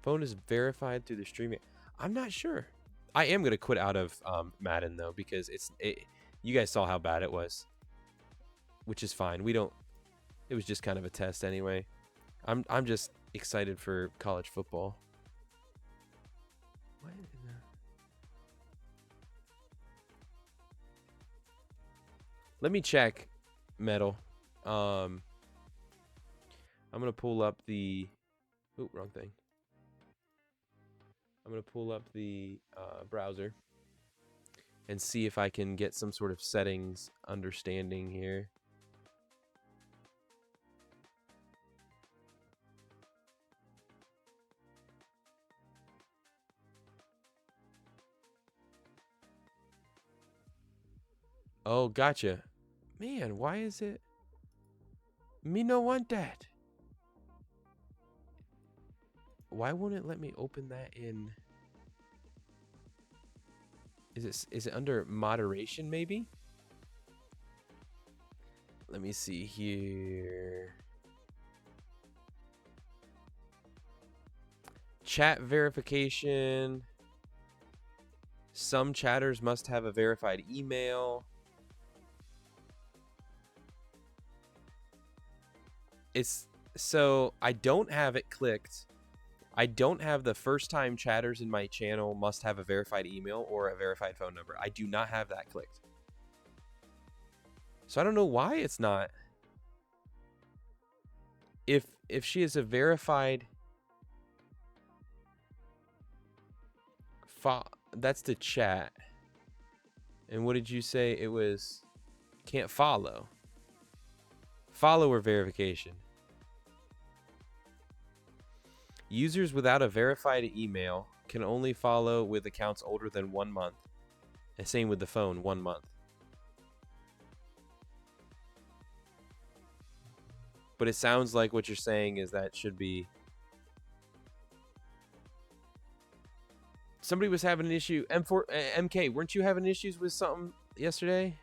Phone is verified through the streaming. I'm not sure. I am going to quit out of Madden though, because you guys saw how bad it was, which is fine. It was just kind of a test anyway. I'm just excited for college football. What in the... Let me check, Metal. I'm gonna pull up the... Oh, wrong thing. I'm gonna pull up the browser and see if I can get some sort of settings understanding here. Oh, gotcha. Man, why is it? Me no want that. Why won't it let me open that in? Is it under moderation maybe? Let me see here. Chat verification. Some chatters must have a verified email. So I don't have it clicked. I don't have the first time chatters in my channel must have a verified email or a verified phone number. I do not have that clicked. So I don't know why it's not. If she is a verified that's the chat. And what did you say? It was can't follow. Follower verification. Users without a verified email can only follow with accounts older than 1 month. And same with the phone, 1 month. But it sounds like what you're saying is that should be... Somebody was having an issue. MK, weren't you having issues with something yesterday?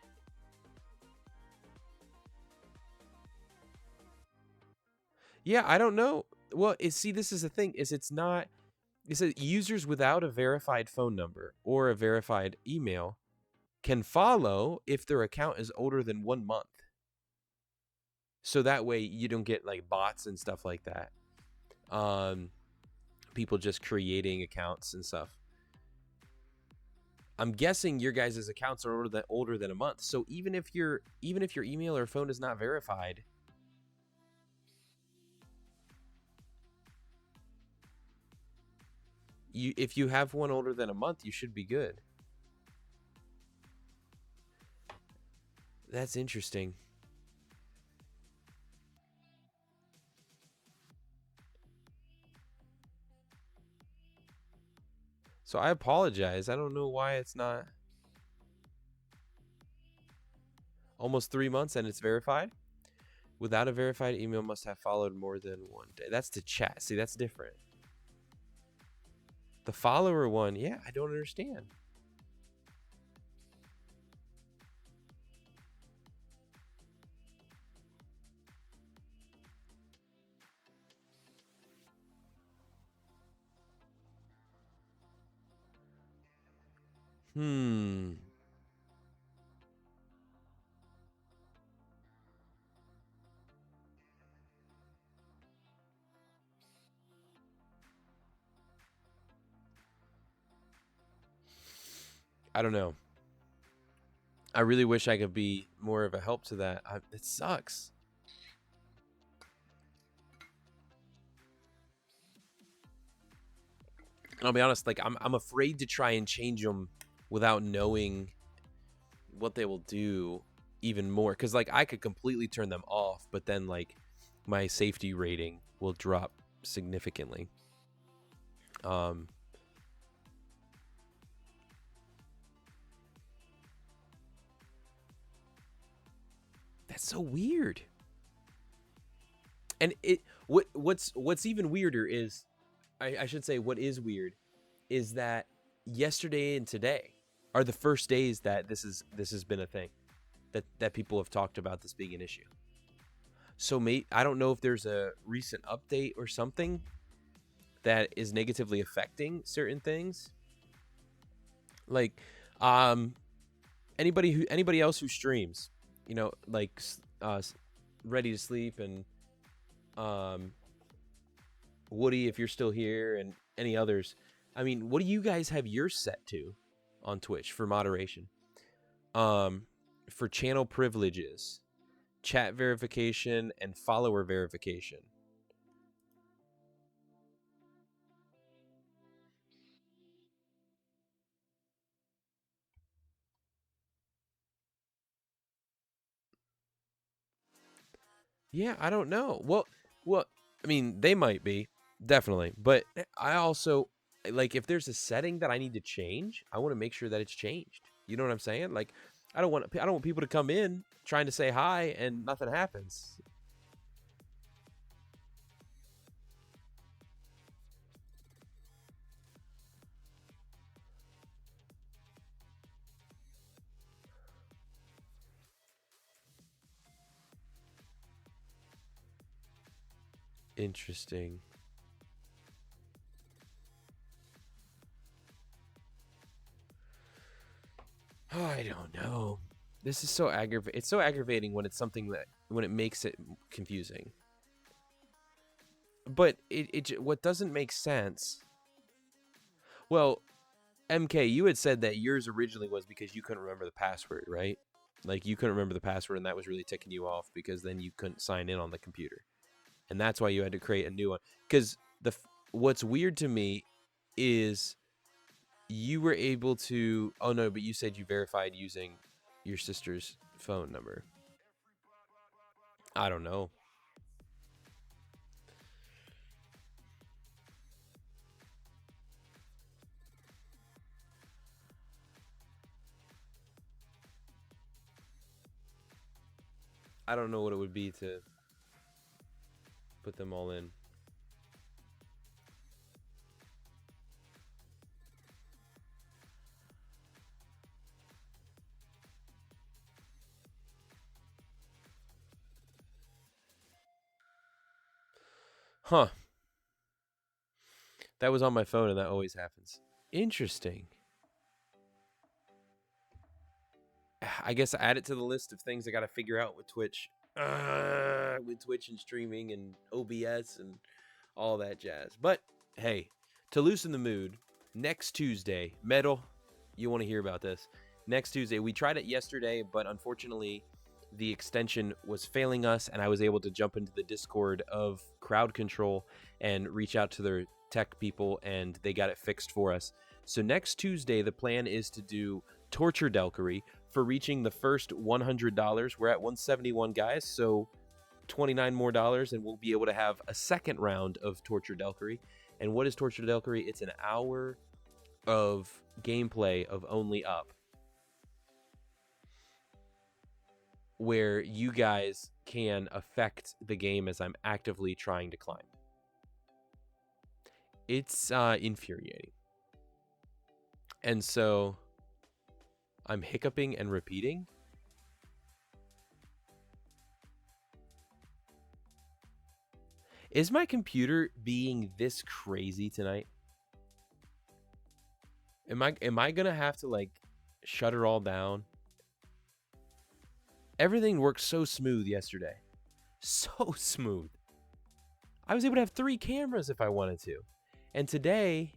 Yeah, I don't know. Well, see, this is the thing, is it's not... It says users without a verified phone number or a verified email can follow if their account is older than 1 month. So that way you don't get like bots and stuff like that. People just creating accounts and stuff. I'm guessing your guys' accounts are older than a month. So even if your email or phone is not verified, if you have one older than a month, you should be good. That's interesting. So I apologize. I don't know why it's not almost 3 months and it's verified. Without a verified email, must have followed more than one day. That's the chat. See, that's different. The follower one, yeah, I don't understand. I don't know. I really wish I could be more of a help to that. It sucks. I'll be honest, like I'm afraid to try and change them without knowing what they will do even more, cuz like I could completely turn them off, but then like my safety rating will drop significantly. That's so weird. And what's even weirder is I should say what is weird is that yesterday and today are the first days that this has been a thing, that people have talked about this being an issue. So I don't know if there's a recent update or something that is negatively affecting certain things. Like anybody else who streams, you know, like Ready to Sleep and Woody, if you're still here, and any others. I mean, what do you guys have yours set to on Twitch for moderation? For channel privileges, chat verification, and follower verification. Yeah, I don't know. Well, I mean, they might be, definitely. But I also, like, if there's a setting that I need to change, I want to make sure that it's changed. You know what I'm saying? Like, I don't want people to come in trying to say hi and nothing happens. Interesting. Oh, I don't know. This is so aggravating. It's so aggravating when it's something that when it makes it confusing. But what doesn't make sense. Well, MK, you had said that yours originally was because you couldn't remember the password, right? Like you couldn't remember the password, and that was really ticking you off because then you couldn't sign in on the computer, and that's why you had to create a new one. Because what's weird to me is you were able to. Oh no, but you said you verified using your sister's phone number. I don't know. I don't know what it would be to put them all in. Huh. That was on my phone, and that always happens. Interesting. I guess add it to the list of things I got to figure out with Twitch. With Twitch and streaming and OBS and all that jazz. But hey, to loosen the mood, next Tuesday, Metal, you want to hear about this. Next Tuesday, we tried it yesterday, but unfortunately, the extension was failing us, and I was able to jump into the Discord of Crowd Control and reach out to their tech people, and they got it fixed for us. So next Tuesday, the plan is to do Torture Delkery for reaching the first $100. We're at 171, guys, so 29 more dollars, and we'll be able to have a second round of Torture Delkery. And what is Torture Delkery? It's an hour of gameplay of Only Up. where you guys can affect the game as I'm actively trying to climb. It's infuriating. And so I'm hiccuping and repeating. Is my computer being this crazy tonight? Am I gonna have to like shut it all down? Everything worked so smooth yesterday. So smooth. I was able to have 3 cameras if I wanted to. And today,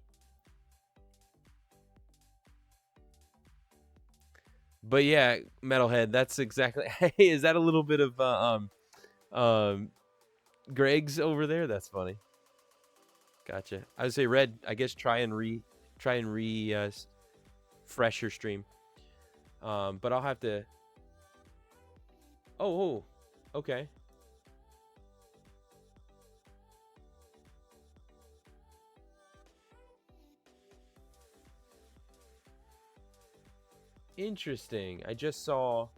but yeah, Metalhead, that's exactly. Hey, is that a little bit of Greg's over there? That's funny. Gotcha. I would say Red, I guess try and refresh your stream. But I'll have to. Oh, okay. Interesting. I just saw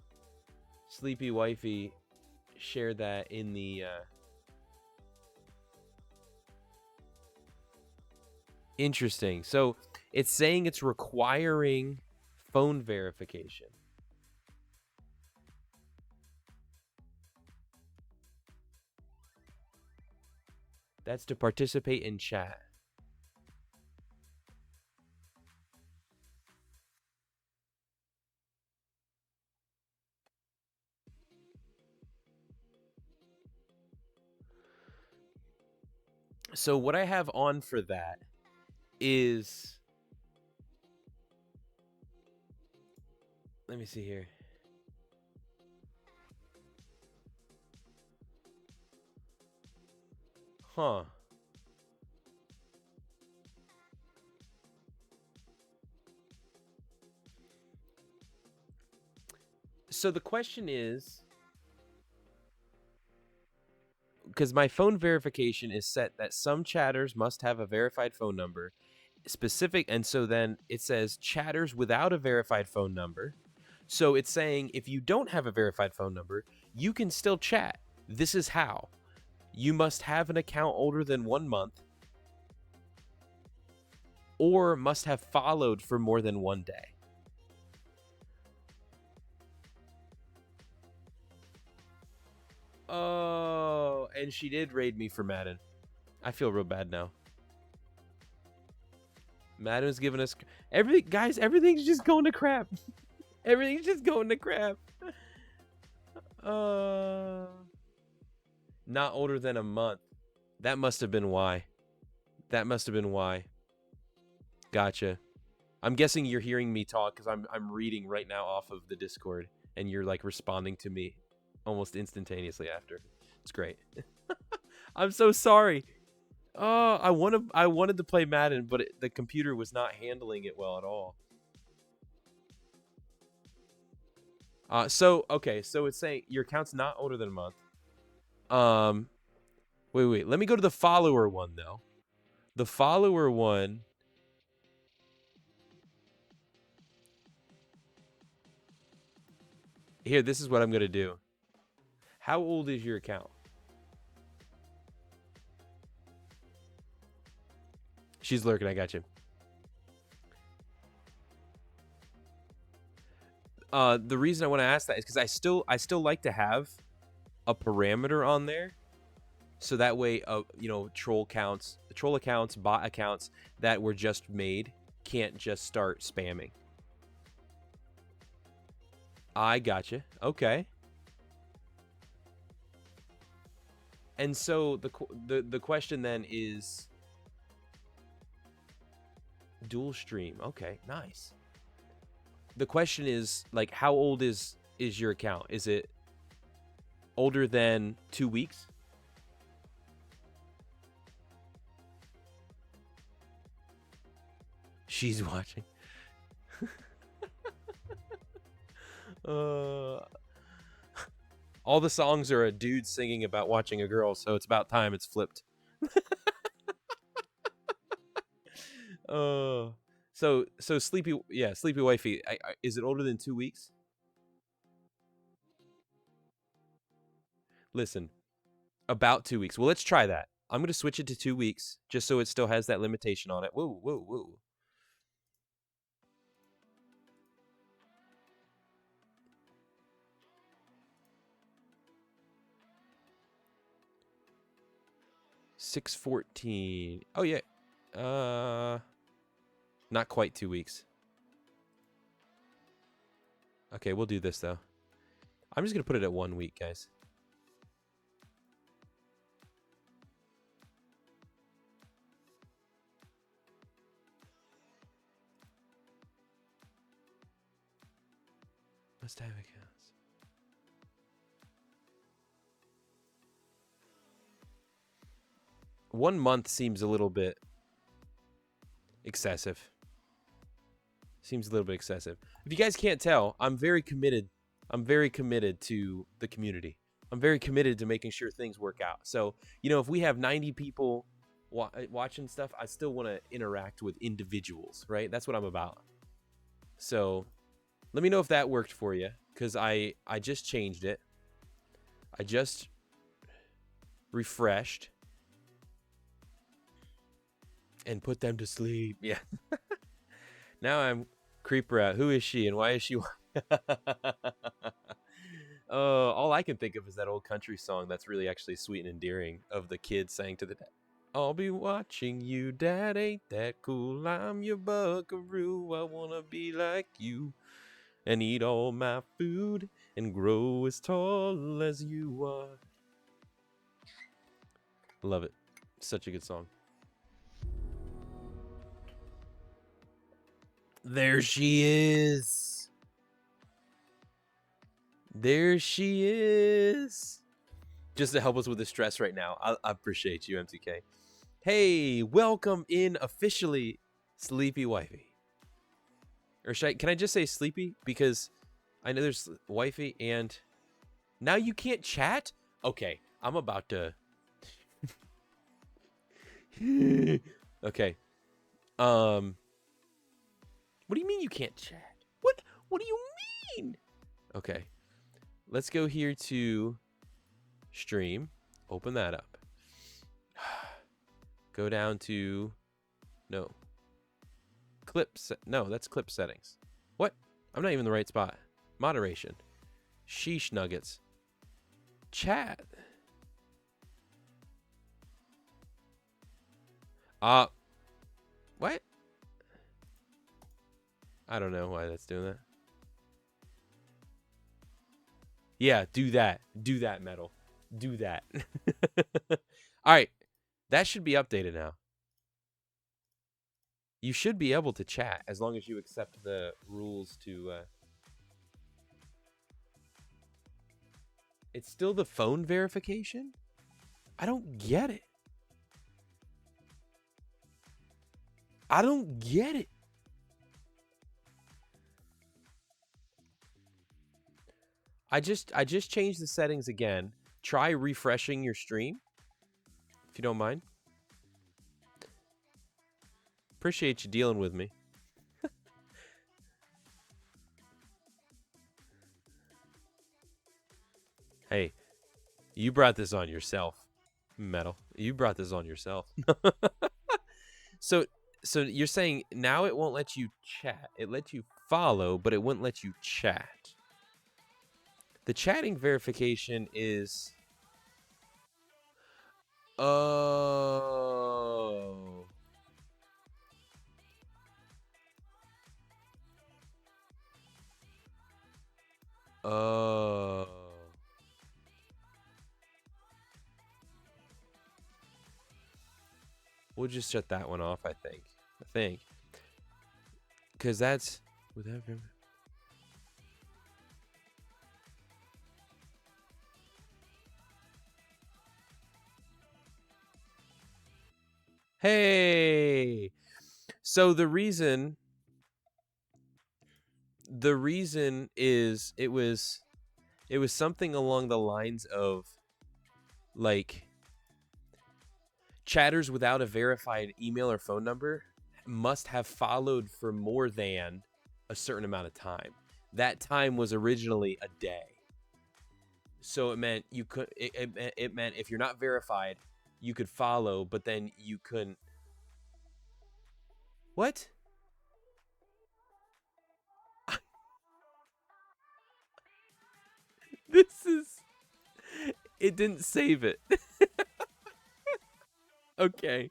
Sleepy Wifey share that in the Interesting. So it's saying it's requiring phone verification. That's to participate in chat. So what I have on for that is, let me see here. Huh. So the question is, because my phone verification is set that some chatters must have a verified phone number specific, and so then it says chatters without a verified phone number. So it's saying if you don't have a verified phone number, you can still chat. This is how. You must have an account older than 1 month or must have followed for more than 1 day. Oh, and she did raid me for Madden. I feel real bad now. Madden's giving us everything, guys. Everything's just going to crap. Everything's just going to crap. Not older than a month. That must have been why. That must have been why. Gotcha. I'm guessing you're hearing me talk because I'm reading right now off of the Discord, and you're like responding to me almost instantaneously after. It's great. I'm so sorry. Oh, I wanted to play Madden, but the computer was not handling it well at all. So it's saying your account's not older than a month. Wait. Let me go to the follower one though. The follower one. Here, this is what I'm gonna do. How old is your account? She's lurking. I got you. The reason I want to ask that is because I still like to have a parameter on there, so that way, troll accounts, bot accounts that were just made can't just start spamming. I gotcha. Okay. And so the question then is dual stream. Okay, nice. The question is like, how old is your account? Is it older than 2 weeks? She's watching. All the songs are a dude singing about watching a girl, so it's about time it's flipped. So sleepy wifey. Is it older than 2 weeks? Listen, about 2 weeks. Well, let's try that. I'm going to switch it to 2 weeks just so it still has that limitation on it. Whoa, whoa, whoa. $6.14. Oh yeah. Not quite 2 weeks. Okay, we'll do this though. I'm just gonna put it at 1 week, guys. Must have accounts. One month seems a little bit excessive. Seems a little bit excessive. If you guys can't tell, I'm very committed. I'm very committed to the community. I'm very committed to making sure things work out. So, you know, if we have 90 people watching stuff, I still want to interact with individuals, right? That's what I'm about. So, let me know if that worked for you, because I just changed it. I just refreshed and put them to sleep. Yeah. Now I'm creeper out. Who is she and why is she? All I can think of is that old country song that's really actually sweet and endearing of the kids saying to the dad, "I'll be watching you, Dad. Ain't that cool? I'm your buckaroo. I wanna be like you and eat all my food and grow as tall as you are." Love it. Such a good song. There she is. There she is. Just to help us with the stress right now. I appreciate you, MTK. Hey, welcome in officially, Sleepy Wifey. Or can I just say Sleepy? Because I know there's Wifey and now you can't chat? Okay, I'm about to... Okay. What do you mean you can't chat? What do you mean? Okay. Let's go here to stream. Open that up. Go down to no. Clips. No, that's clip settings. What? I'm not even in the right spot. Moderation. Sheesh nuggets. Chat. What? I don't know why that's doing that. Yeah, do that. Do that, Metal. Do that. All right. That should be updated now. You should be able to chat as long as you accept the rules to... It's still the phone verification? I don't get it. I don't get it. I just changed the settings again. Try refreshing your stream, if you don't mind. Appreciate you dealing with me. Hey, you brought this on yourself, Metal. You brought this on yourself. So you're saying now it won't let you chat. It lets you follow, but it wouldn't let you chat. The chatting verification is... Oh. Oh. We'll just shut that one off, I think. Because that's... whatever. Hey. So the reason is it was something along the lines of like chatters without a verified email or phone number must have followed for more than a certain amount of time. That time was originally a day. So it meant you could. It meant if you're not verified, you could follow, but then you couldn't. What? This is. It didn't save it. Okay.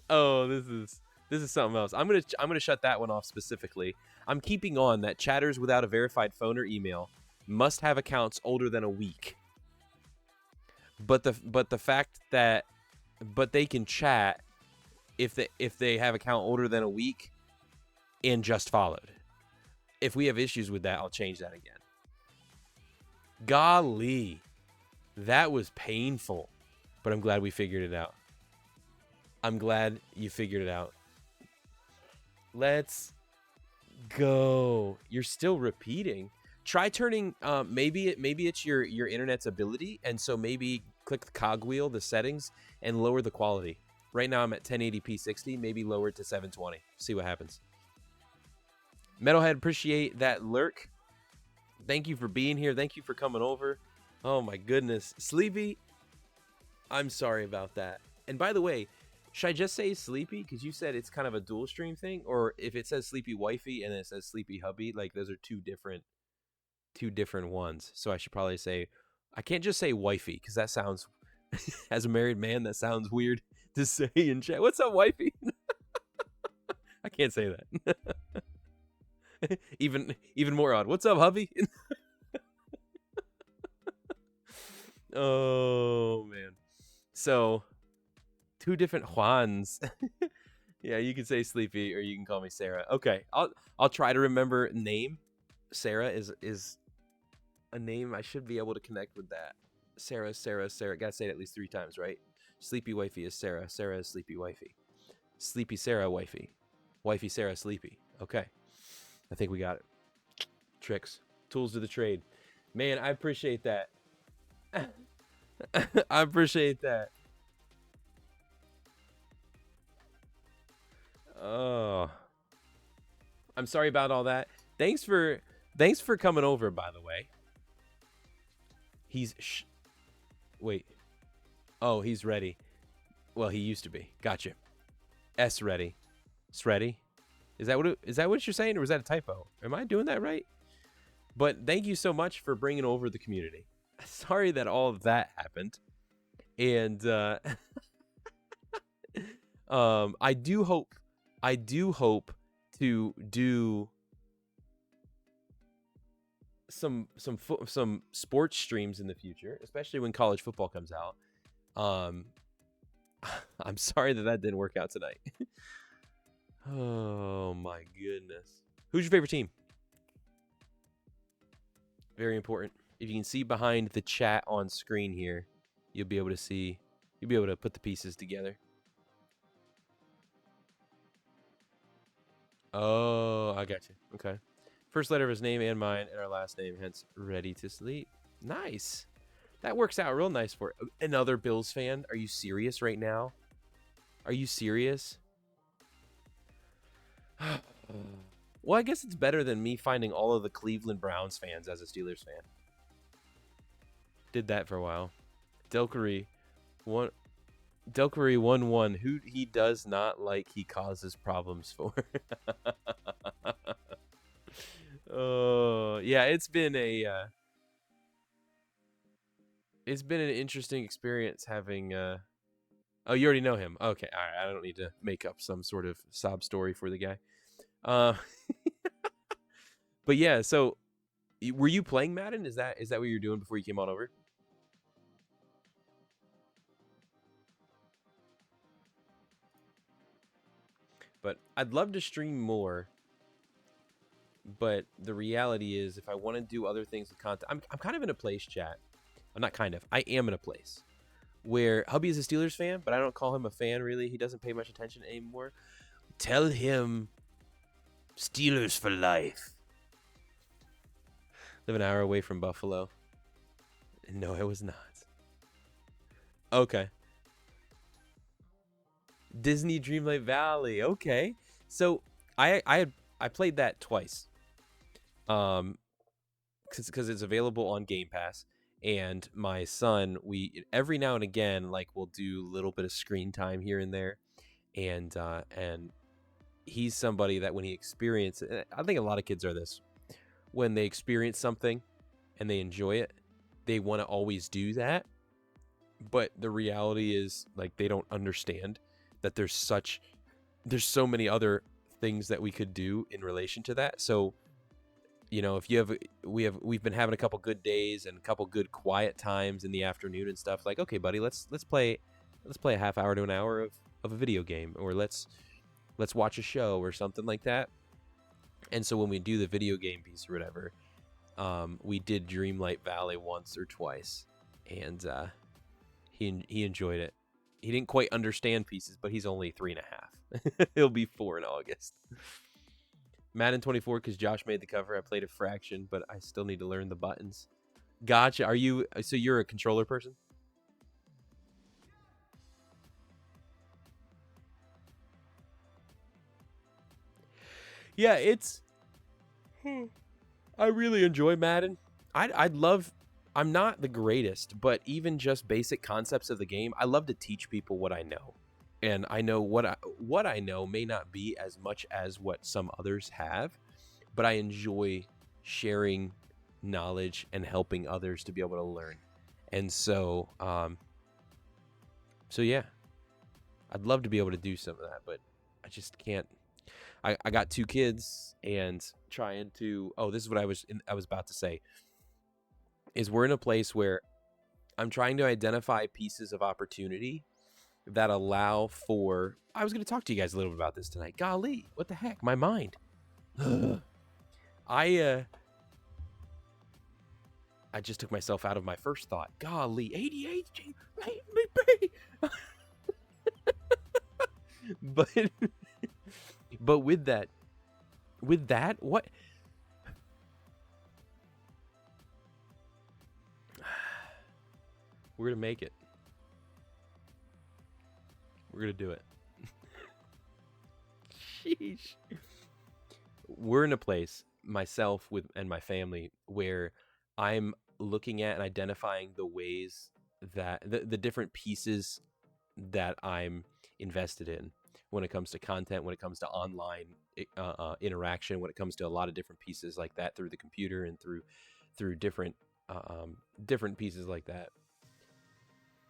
Oh, this is something else. I'm gonna shut that one off specifically. I'm keeping on that chatters without a verified phone or email must have accounts older than a week. But the fact that they can chat if they have account older than a week and just followed. If we have issues with that, I'll change that again. Golly, that was painful, but I'm glad we figured it out. I'm glad you figured it out. Let's go. You're still repeating. Try turning. Maybe it's your internet's ability, and so maybe click the cogwheel, the settings, and lower the quality. Right now I'm at 1080p 60. Maybe lower it to 720. See what happens. Metalhead, appreciate that lurk. Thank you for being here. Thank you for coming over. Oh my goodness, Sleepy. I'm sorry about that. And by the way, should I just say Sleepy? Because you said it's kind of a dual stream thing, or if it says Sleepy Wifey and it says Sleepy Hubby, like those are two different ones. So I should probably say, I can't just say wifey because that sounds, as a married man, that sounds weird to say in chat. What's up, wifey? I can't say that. even more odd. What's up, hubby? Oh man. So two different Juans. Yeah, you can say Sleepy or you can call me Sarah. Okay, I'll try to remember name. Sarah is a name I should be able to connect with that. Sarah. Gotta say it at least 3 times, right? Sleepy wifey is Sarah. Sarah is sleepy wifey. Sleepy Sarah wifey. Wifey Sarah sleepy. Okay. I think we got it. Tricks. Tools to the trade. Man, I appreciate that. I appreciate that. Oh. I'm sorry about all that. Thanks for coming over, by the way. He's wait. Oh, he's ready. Well, he used to be. Gotcha. S ready. S ready. Is that what you're saying, or was that a typo? Am I doing that right? But thank you so much for bringing over the community. Sorry that all of that happened. And I do hope to do some sports streams in the future, especially when college football comes out. I'm sorry that didn't work out tonight. Oh my goodness. Who's your favorite team? Very important. If you can see behind the chat on screen here, you'll be able to put the pieces together. Oh, I got you. Okay. First letter of his name and mine, and our last name, hence ready to sleep. Nice. That works out real nice for another Bills fan. Are you serious right now? Are you serious? Well, I guess it's better than me finding all of the Cleveland Browns fans as a Steelers fan. Did that for a while. Delkery 1-1. Who he does not like, he causes problems for. Oh, yeah, it's been an interesting experience having oh, you already know him. Okay, all right. I don't need to make up some sort of sob story for the guy. But yeah, so were you playing Madden? Is that what you were doing before you came on over? But I'd love to stream more. But the reality is, if I want to do other things with content, I'm kind of in a place, chat. I'm not kind of. I am in a place where hubby is a Steelers fan, but I don't call him a fan, really. He doesn't pay much attention anymore. Tell him Steelers for life. Live an hour away from Buffalo. No, it was not. Okay. Disney Dreamlight Valley. Okay. So I played that twice. Because it's available on Game Pass. And my son, we every now and again, like, we'll do a little bit of screen time here and there. And he's somebody that when he experiences, I think a lot of kids are this, when they experience something and they enjoy it, they want to always do that. But the reality is, like, they don't understand that there's so many other things that we could do in relation to that. So, if we've been having a couple good days and a couple good quiet times in the afternoon and stuff, like, okay, buddy, let's play a half hour to an hour of a video game, or let's watch a show or something like that. And so when we do the video game piece or whatever, we did Dreamlight Valley once or twice, and he enjoyed it. He didn't quite understand pieces, but he's only 3.5. He'll be 4 in August. Madden 24, because Josh made the cover. I played a fraction, but I still need to learn the buttons. Gotcha. So you're a controller person? Yeah, I really enjoy Madden. I'd love. I'm not the greatest, but even just basic concepts of the game, I love to teach people what I know. And I know what I know may not be as much as what some others have, but I enjoy sharing knowledge and helping others to be able to learn. And so yeah, I'd love to be able to do some of that, but I just can't. I got 2 kids, and trying to. Oh, this is what I was about to say. Is we're in a place where I'm trying to identify pieces of opportunity that allow for. I was going to talk to you guys a little bit about this tonight. Golly, what the heck? My mind. I just took myself out of my first thought. Golly, ADHD, but with that, what? We're gonna make it. We're gonna do it. Sheesh. We're in a place, myself and my family, where I'm looking at and identifying the ways that the different pieces that I'm invested in when it comes to content, when it comes to online interaction, when it comes to a lot of different pieces like that through the computer and through different pieces like that.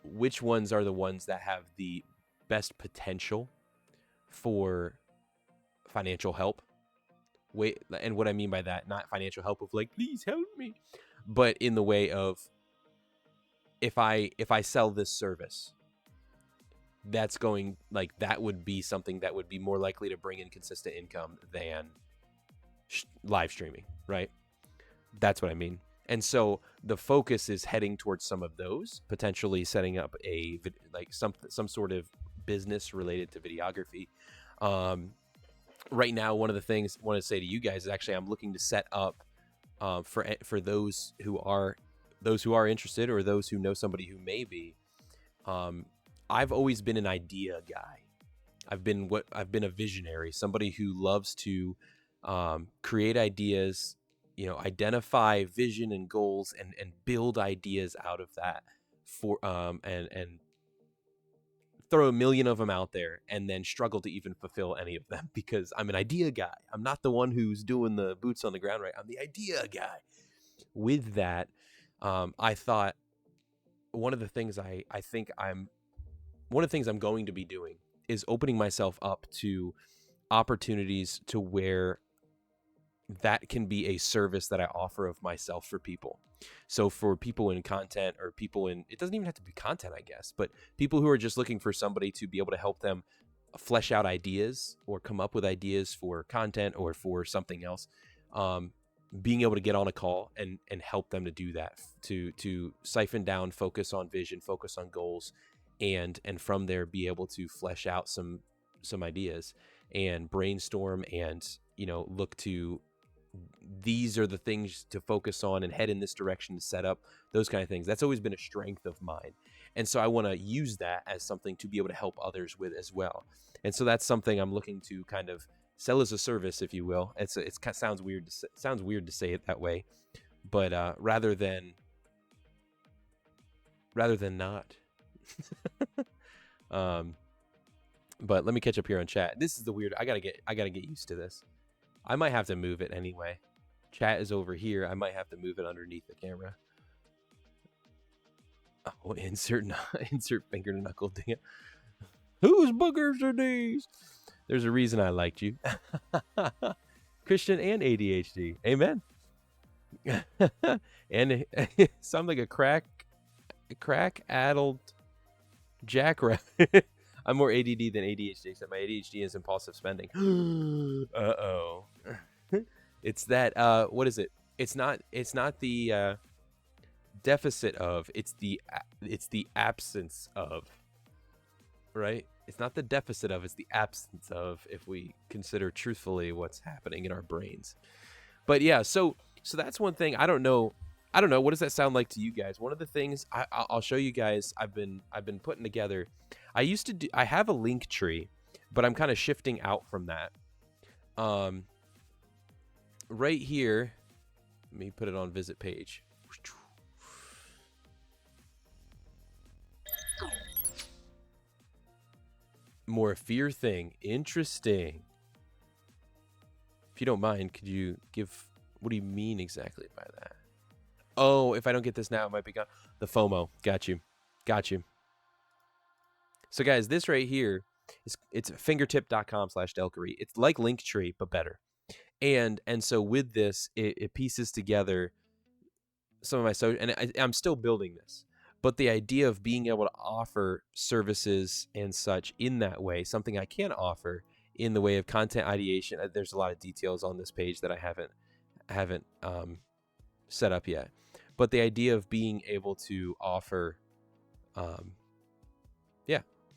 Which ones are the ones that have the best potential for financial help? And what I mean by that, not financial help of like, please help me, but in the way of, if I sell this service, that's going, like, that would be something that would be more likely to bring in consistent income than live streaming, right? That's what I mean. And so the focus is heading towards some of those, potentially setting up some sort of business related to videography. Right now, one of the things I want to say to you guys is actually I'm looking to set up for those who are interested, or those who know somebody who may be. I've always been an idea guy. I've been a visionary, somebody who loves to create ideas, identify vision and goals, and build ideas out of that and throw a million of them out there, and then struggle to even fulfill any of them, because I'm an idea guy. I'm not the one who's doing the boots on the ground, right? I'm the idea guy. With that, I thought one of the things I'm going to be doing is opening myself up to opportunities to where that can be a service that I offer of myself for people. So for people in content, or people in, it doesn't even have to be content, I guess, but people who are just looking for somebody to be able to help them flesh out ideas or come up with ideas for content or for something else, being able to get on a call and help them to do that, to siphon down, focus on vision, focus on goals, and from there be able to flesh out some ideas and brainstorm and, look to, these are the things to focus on and head in this direction to set up those kind of things. That's always been a strength of mine. And so I want to use that as something to be able to help others with as well. And so that's something I'm looking to kind of sell as a service, if you will. It sounds weird to say it that way, but rather than rather than not. But let me catch up here on chat. This is the weird. I gotta get used to this. I might have to move it anyway. Chat is over here. I might have to move it underneath the camera. Oh, insert finger to knuckle. Dang it. Whose boogers are these? There's a reason I liked you. Christian and ADHD. Amen. And sound like a crack-addled jackrabbit. I'm more ADD than ADHD, except my ADHD is impulsive spending. Uh-oh. It's that, what is it? It's not the deficit of, it's the absence of, right? It's not the deficit of, it's the absence of, if we consider truthfully what's happening in our brains. But yeah, so that's one thing. I don't know. What does that sound like to you guys? One of the things I'll show you guys. I've been putting together. I have a link tree, but I'm kind of shifting out from that. Right here, let me put it on visit page. More fear thing. Interesting. If you don't mind, could you give, what do you mean exactly by that? Oh, if I don't get this now, it might be gone. The FOMO. Got you. So guys, this right here, it's fingertip.com/Delkery. It's like Linktree, but better. And so with this, it pieces together some of my social, and I'm still building this. But the idea of being able to offer services and such in that way, something I can offer in the way of content ideation. There's a lot of details on this page that I haven't set up yet. But the idea of being able to offer,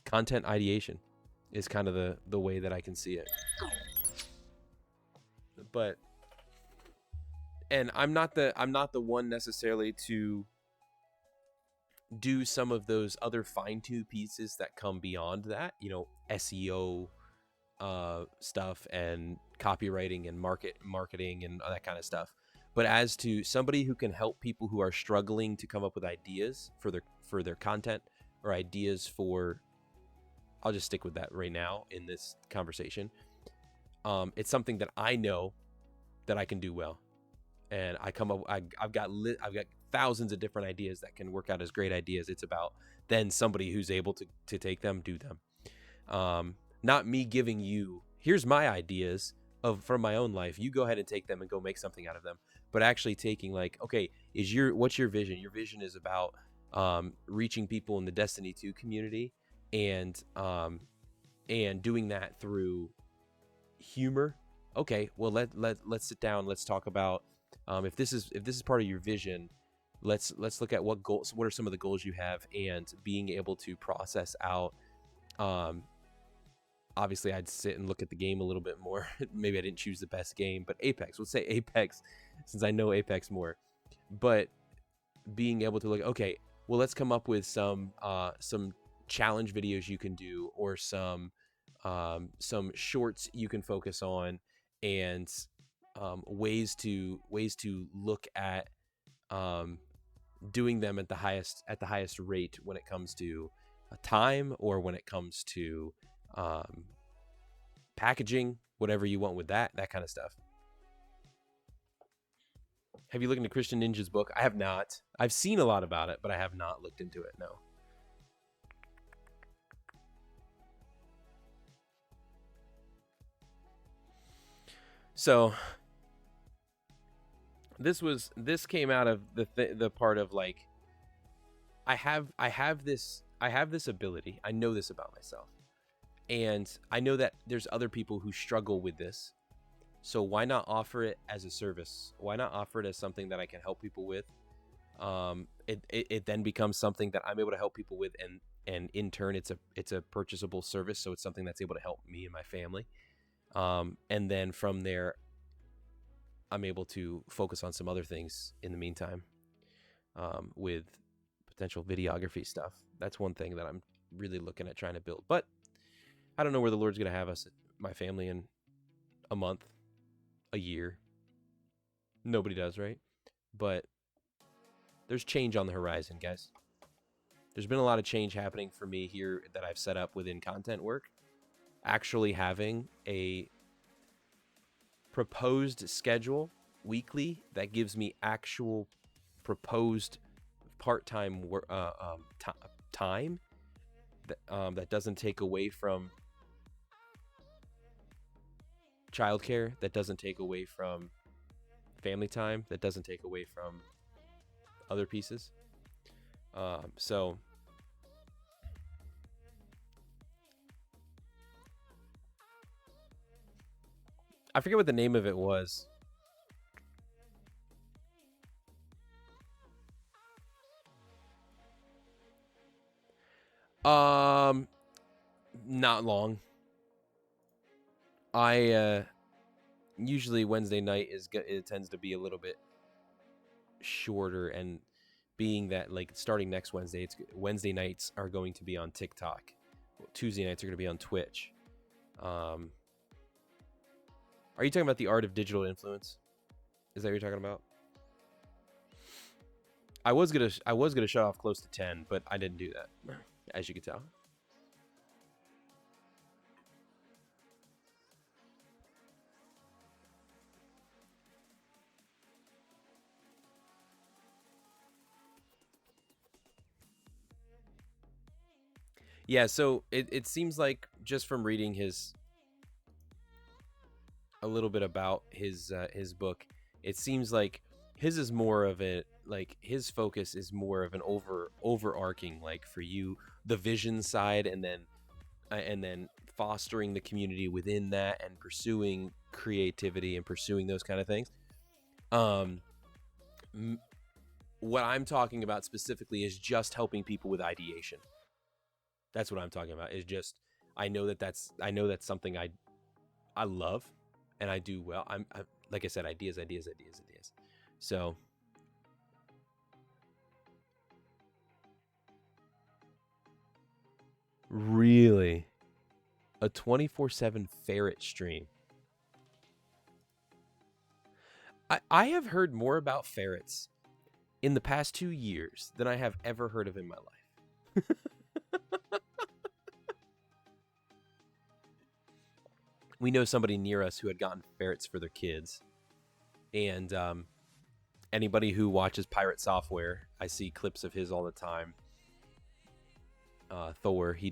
content ideation is kind of the way that I can see it. But, and I'm not the one necessarily to do some of those other fine-tuned pieces that come beyond that, SEO stuff and copywriting and marketing and all that kind of stuff. But as to somebody who can help people who are struggling to come up with ideas for their content, or ideas for, I'll just stick with that right now in this conversation. It's something that I know that I can do well, and I've got thousands of different ideas that can work out as great ideas. It's about then somebody who's able to take them, do them. Not me giving you, here's my ideas from my own life. You go ahead and take them and go make something out of them. But actually taking, like, okay, what's your vision? Your vision is about reaching people in the Destiny 2 community, and doing that through humor. Okay, well let's sit down. Let's talk about if this is part of your vision. Let's look at what are some of the goals you have, and being able to process out. Obviously, I'd sit and look at the game a little bit more. Maybe I didn't choose the best game, but Apex. Let's say Apex, since I know Apex more. But being able to look, okay, well, let's come up with some challenge videos you can do, or some shorts you can focus on, and ways to look at doing them at the highest rate when it comes to time, or when it comes to packaging, whatever you want with that kind of stuff. Have you looked into Christian Ninja's book? I have not. I've seen a lot about it, but I have not looked into it. No. So this came out of the part of, like, I have this ability. I know this about myself. And I know that there's other people who struggle with this. So why not offer it as a service? Why not offer it as something that I can help people with? It then becomes something that I'm able to help people with, and in turn it's a purchasable service, so it's something that's able to help me and my family. And then from there, I'm able to focus on some other things in the meantime, with potential videography stuff. That's one thing that I'm really looking at trying to build. But I don't know where the Lord's going to have us, my family, in a month, a year. Nobody does, right? But there's change on the horizon, guys. there's been a lot of change happening for me here that I've set up within content work. Actually having a proposed schedule weekly that gives me actual proposed part-time time that doesn't take away from childcare, that doesn't take away from family time, that doesn't take away from other pieces. So I forget what the name of it was. Not long. I usually Wednesday night it tends to be a little bit shorter, and being that like starting next Wednesday, Wednesday nights are going to be on TikTok. Tuesday nights are going to be on Twitch. Are you talking about the art of digital influence? Is that what you're talking about? I was gonna shut off close to 10, but I didn't do that, as you can tell. Yeah, so it seems like, just from reading a little bit about his book, it seems like his is more of a, like, his focus is more of an overarching, like, for you, the vision side, and then fostering the community within that, and pursuing creativity and pursuing those kind of things. What I'm talking about specifically is just helping people with ideation. That's what I'm talking about. Is just, I know that's something I love and I do well. I'm like I said, ideas. So really, a 24/7 ferret stream. I have heard more about ferrets in the past 2 years than I have ever heard of in my life. We know somebody near us who had gotten ferrets for their kids. And anybody who watches Pirate Software, I see clips of his all the time. Thor, he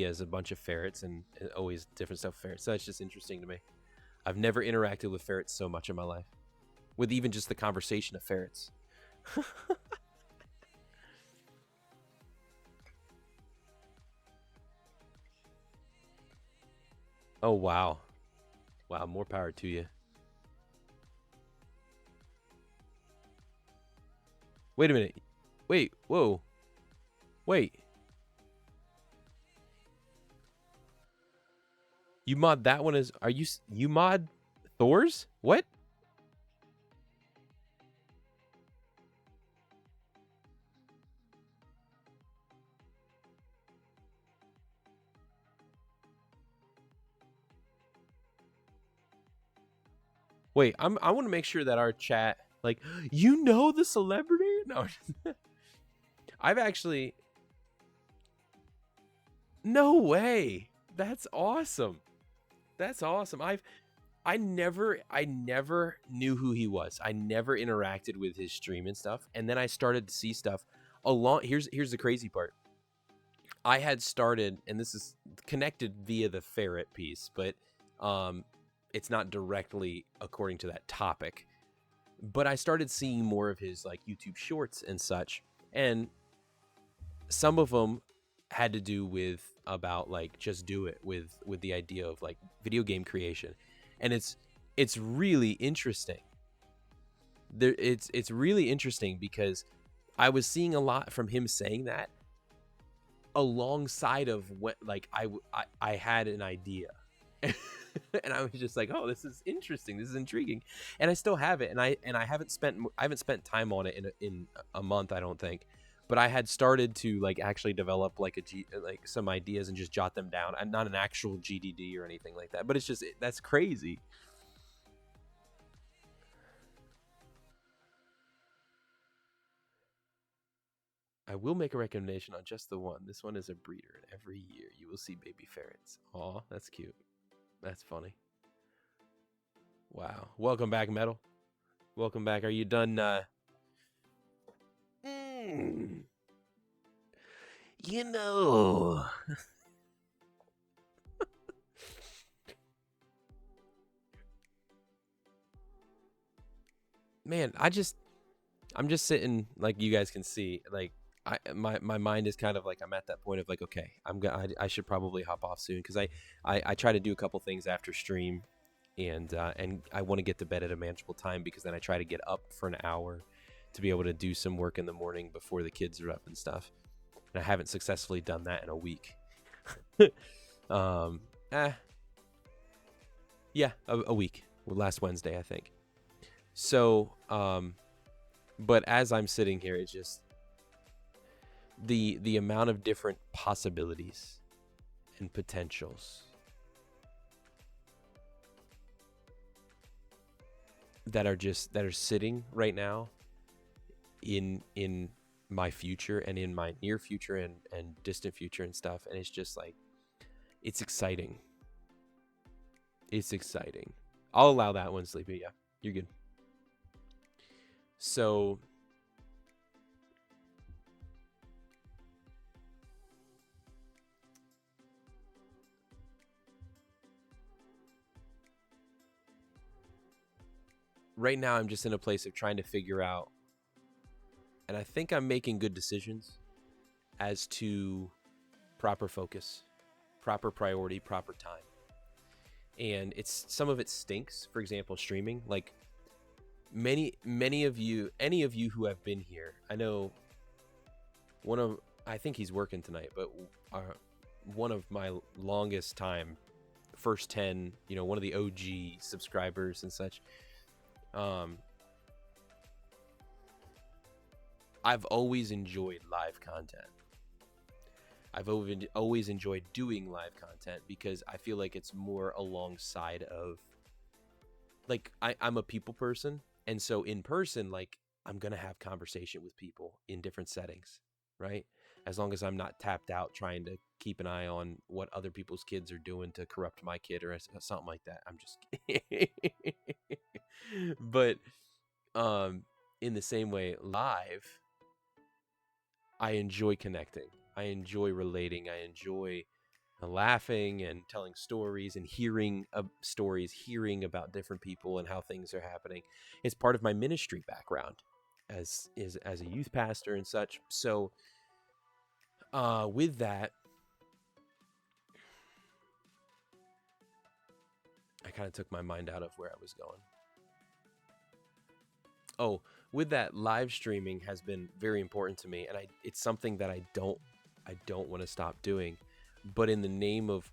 has a bunch of ferrets, and always different stuff with ferrets. So it's just interesting to me. I've never interacted with ferrets so much in my life, with even just the conversation of ferrets. Oh, wow. Wow, more power to you. Wait a minute. Wait, whoa. Wait. You mod that one as... You mod Thor's? What? Wait, I want to make sure that our chat, like, you know the celebrity? No. I've actually... No way. That's awesome. That's awesome. I never knew who he was. I never interacted with his stream and stuff. And then I started to see stuff along... Here's the crazy part. I had started, and this is connected via the ferret piece, but it's not directly according to that topic. But I started seeing more of his like YouTube shorts and such, and some of them had to do with about like just do it with the idea of like video game creation, and it's really interesting. It's really interesting because I was seeing a lot from him saying that alongside of what like I had an idea. And I was just like, oh, this is interesting, this is intriguing, and I still have it, and I haven't spent time on it in a month, I don't think, but I had started to like actually develop like some ideas and just jot them down. I'm not an actual GDD or anything like that, but it's just, that's crazy. I will make a recommendation on just the one. This one is a breeder, and every year you will see baby ferrets. Aw, that's cute. That's funny. Wow. Welcome back, Metal. Welcome back. Are you done? You know. Man, I'm just sitting, like you guys can see, like my mind is kind of like, I'm at that point of like, okay, I should probably hop off soon, because I try to do a couple things after stream, and I want to get to bed at a manageable time, because then I try to get up for an hour to be able to do some work in the morning before the kids are up and stuff. And I haven't successfully done that in a week. um, yeah, a week. Last Wednesday, I think. So, but as I'm sitting here, it's just the amount of different possibilities and potentials that are sitting right now in my future, and in my near future, and distant future and stuff. And it's just like, it's exciting. It's exciting. I'll allow that one, Sleepy. Yeah, you're good. So right now I'm just in a place of trying to figure out, and I think I'm making good decisions as to proper focus, proper priority, proper time. And it's, some of it stinks. For example, streaming. Like many of you, any of you who have been here, I know I think he's working tonight, but one of my longest time, first 10, one of the OG subscribers and such. I've always enjoyed live content. I've always enjoyed doing live content, because I feel like it's more alongside of, like, I'm a people person. And so in person, like, I'm going to have conversation with people in different settings, right? As long as I'm not tapped out trying to keep an eye on what other people's kids are doing to corrupt my kid or something like that. I'm just kidding. But in the same way, live, I enjoy connecting. I enjoy relating. I enjoy laughing and telling stories and hearing stories, hearing about different people and how things are happening. It's part of my ministry background as a youth pastor and such. So with that, I kind of took my mind out of where I was going. Oh, with that, live streaming has been very important to me, and it's something that I don't want to stop doing. But in the name of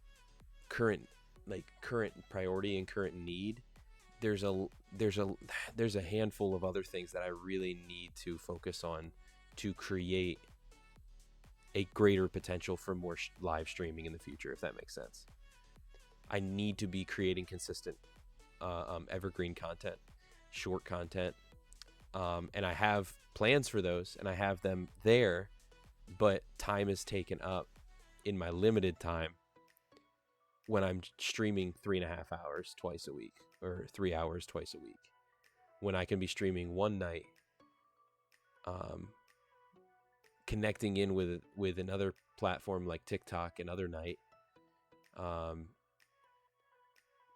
current priority and current need, there's a handful of other things that I really need to focus on to create a greater potential for more live streaming in the future, if that makes sense. I need to be creating consistent evergreen content, short content, and I have plans for those, and I have them there, but time is taken up in my limited time when I'm streaming 3.5 hours twice a week, or 3 hours twice a week, when I can be streaming one night, connecting in with another platform like TikTok another night,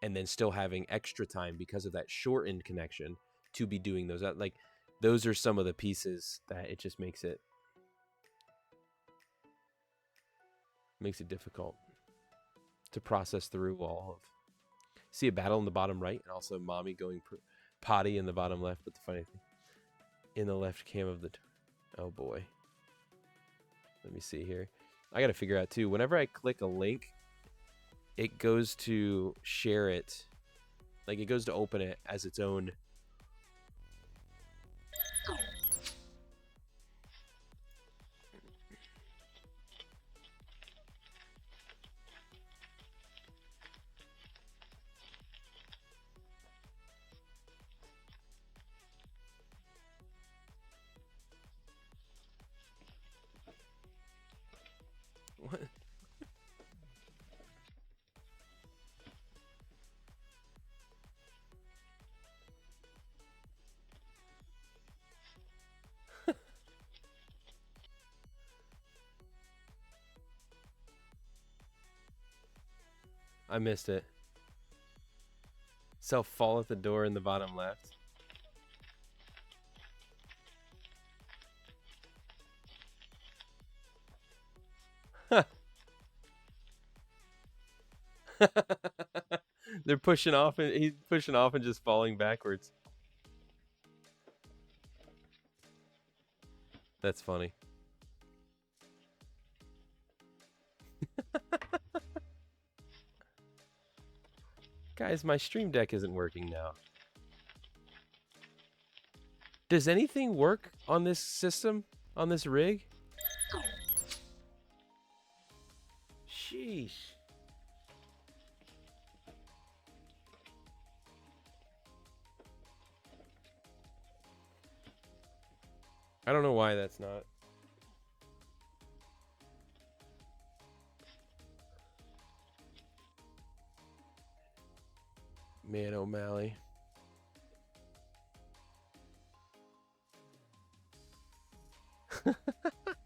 and then still having extra time because of that shortened connection to be doing those. Like, those are some of the pieces that it just makes it difficult to process through all of. See a battle in the bottom right, and also mommy going potty in the bottom left. But the funny thing, in the left cam of the, oh boy, let me see here. I got to figure out too, whenever I click a link, it goes to share it, like it goes to open it as its own. I missed it. Self fall at the door in the bottom left. They're pushing off, and he's pushing off and just falling backwards. That's funny. Guys, my stream deck isn't working now. Does anything work on this system? On this rig? Sheesh. I don't know why that's not. Man O'Malley.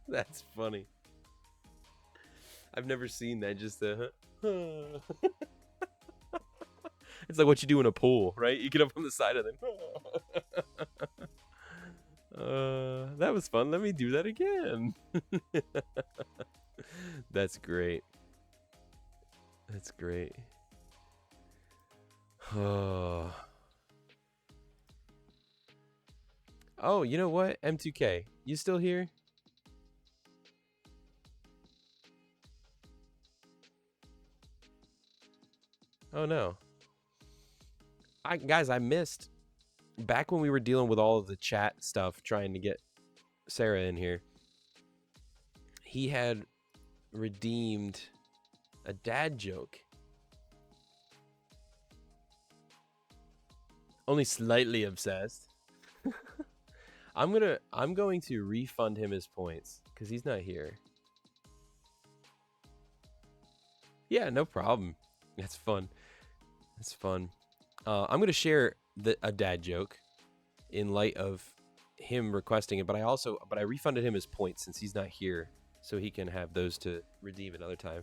That's funny. I've never seen that. Just the. It's like what you do in a pool, right? You get up on the side of them. That was fun. Let me do that again. That's great. That's great. Oh, you know what? M2K, you still here? Oh no. Guys, I missed back when we were dealing with all of the chat stuff trying to get Sarah in here. He had redeemed a dad joke. Only slightly obsessed. I'm going to refund him his points because he's not here. Yeah, no problem. That's fun. That's fun. I'm gonna share a dad joke in light of him requesting it, but I refunded him his points since he's not here, so he can have those to redeem another time.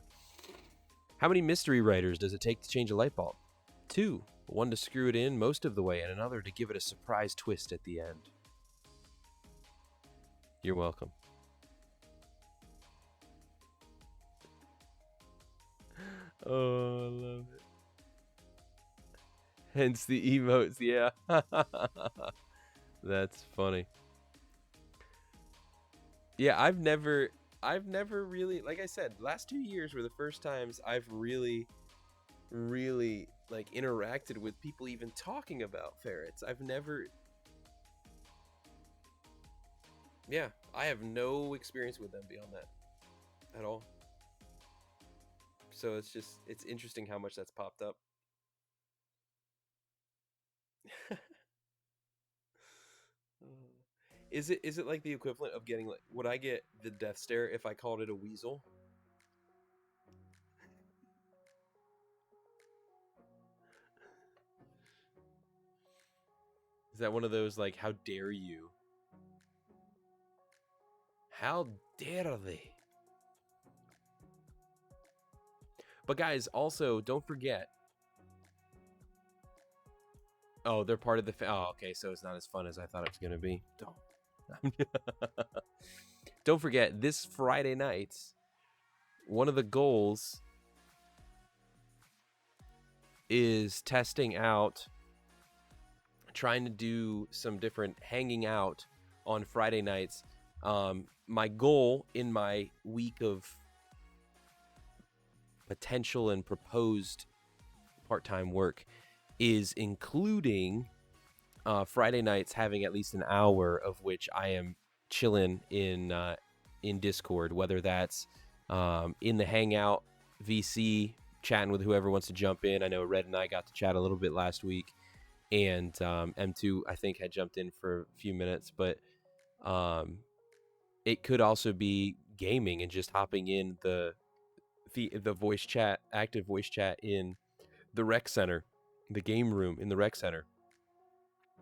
How many mystery writers does it take to change a light bulb? 2. One to screw it in most of the way, and another to give it a surprise twist at the end. You're welcome. Oh, I love it. Hence the emotes, yeah. That's funny. Yeah, I've never really, like I said, last 2 years were the first times I've really like interacted with people even talking about ferrets. I've never. Yeah, I have no experience with them beyond that at all. So it's interesting how much that's popped up. Is it like the equivalent of getting, like, would I get the death stare if I called it a weasel? Is that one of those, like, how dare you? How dare they? But guys, also, don't forget. Oh, they're part of the... oh, okay, so it's not as fun as I thought it was going to be. Don't forget, this Friday night, one of the goals is testing out, trying to do some different hanging out on Friday nights. My goal in my week of potential and proposed part-time work is including Friday nights having at least an hour of which I am chilling in Discord, whether that's in the Hangout VC, chatting with whoever wants to jump in. I know Red and I got to chat a little bit last week, and M2 I think had jumped in for a few minutes, but it could also be gaming and just hopping in the voice chat, active voice chat in the rec center, the game room in the rec center,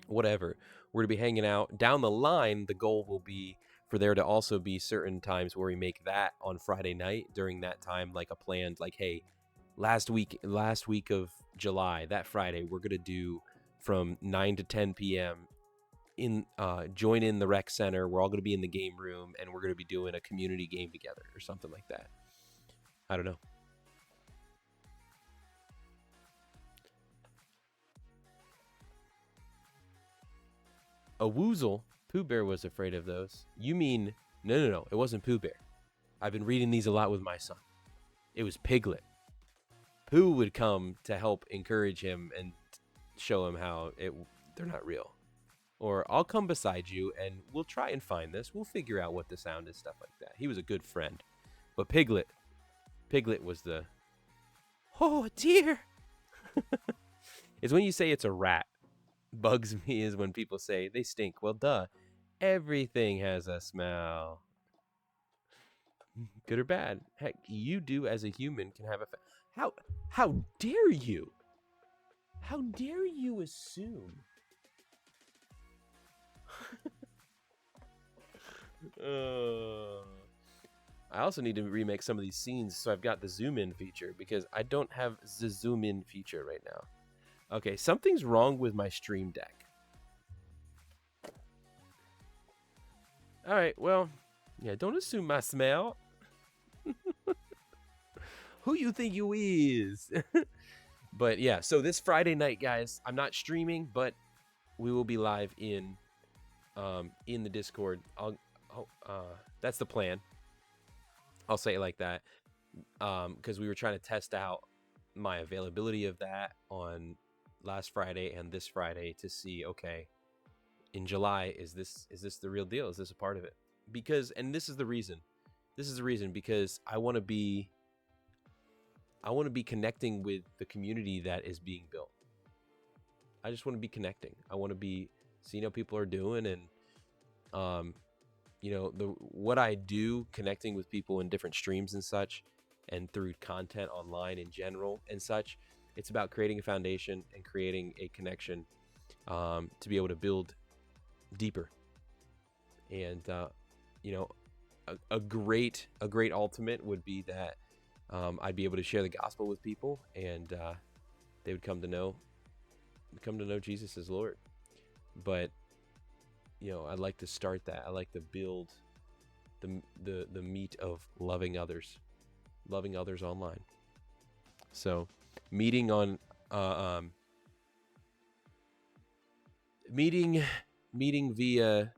whatever. We're to be hanging out down the line. The goal will be for there to also be certain times where we make that on Friday night during that time, like a planned, like, hey, last week of July, that Friday, we're gonna do from 9 to 10 p.m. Join in the rec center. We're all gonna be in the game room, and we're gonna be doing a community game together or something like that. I don't know. A woozle? Pooh Bear was afraid of those. You mean no, it wasn't Pooh Bear. I've been reading these a lot with my son. It was Piglet. Pooh would come to help encourage him and show him how they're not real. Or I'll come beside you and we'll try and find this. We'll figure out what the sound is, stuff like that. He was a good friend. But Piglet was the, oh dear. It's when you say it's a rat. Bugs me is when people say they stink. Well, duh. Everything has a smell. Good or bad. Heck, you do as a human can have a how dare you? How dare you assume? I also need to remake some of these scenes, so I've got the zoom in feature because I don't have the zoom in feature right now. Okay, something's wrong with my stream deck. All right, well, yeah, don't assume my smell. Who you think you is? But yeah, so this Friday night, guys, I'm not streaming, but we will be live in the Discord. That's the plan. I'll say it like that, because we were trying to test out my availability of that on last Friday and this Friday to see, okay, in July, is this the real deal? Is this a part of it? Because, and this is the reason. Because I want to be connecting with the community that is being built. I just want to be connecting. I want to be seeing how people are doing, and what I do, connecting with people in different streams and such, and through content online in general and such. It's about creating a foundation and creating a connection to be able to build deeper. And a great ultimate would be that I'd be able to share the gospel with people, and they would come to know Jesus as Lord. But I'd like to start that. I like to build the meat of loving others online. So meeting via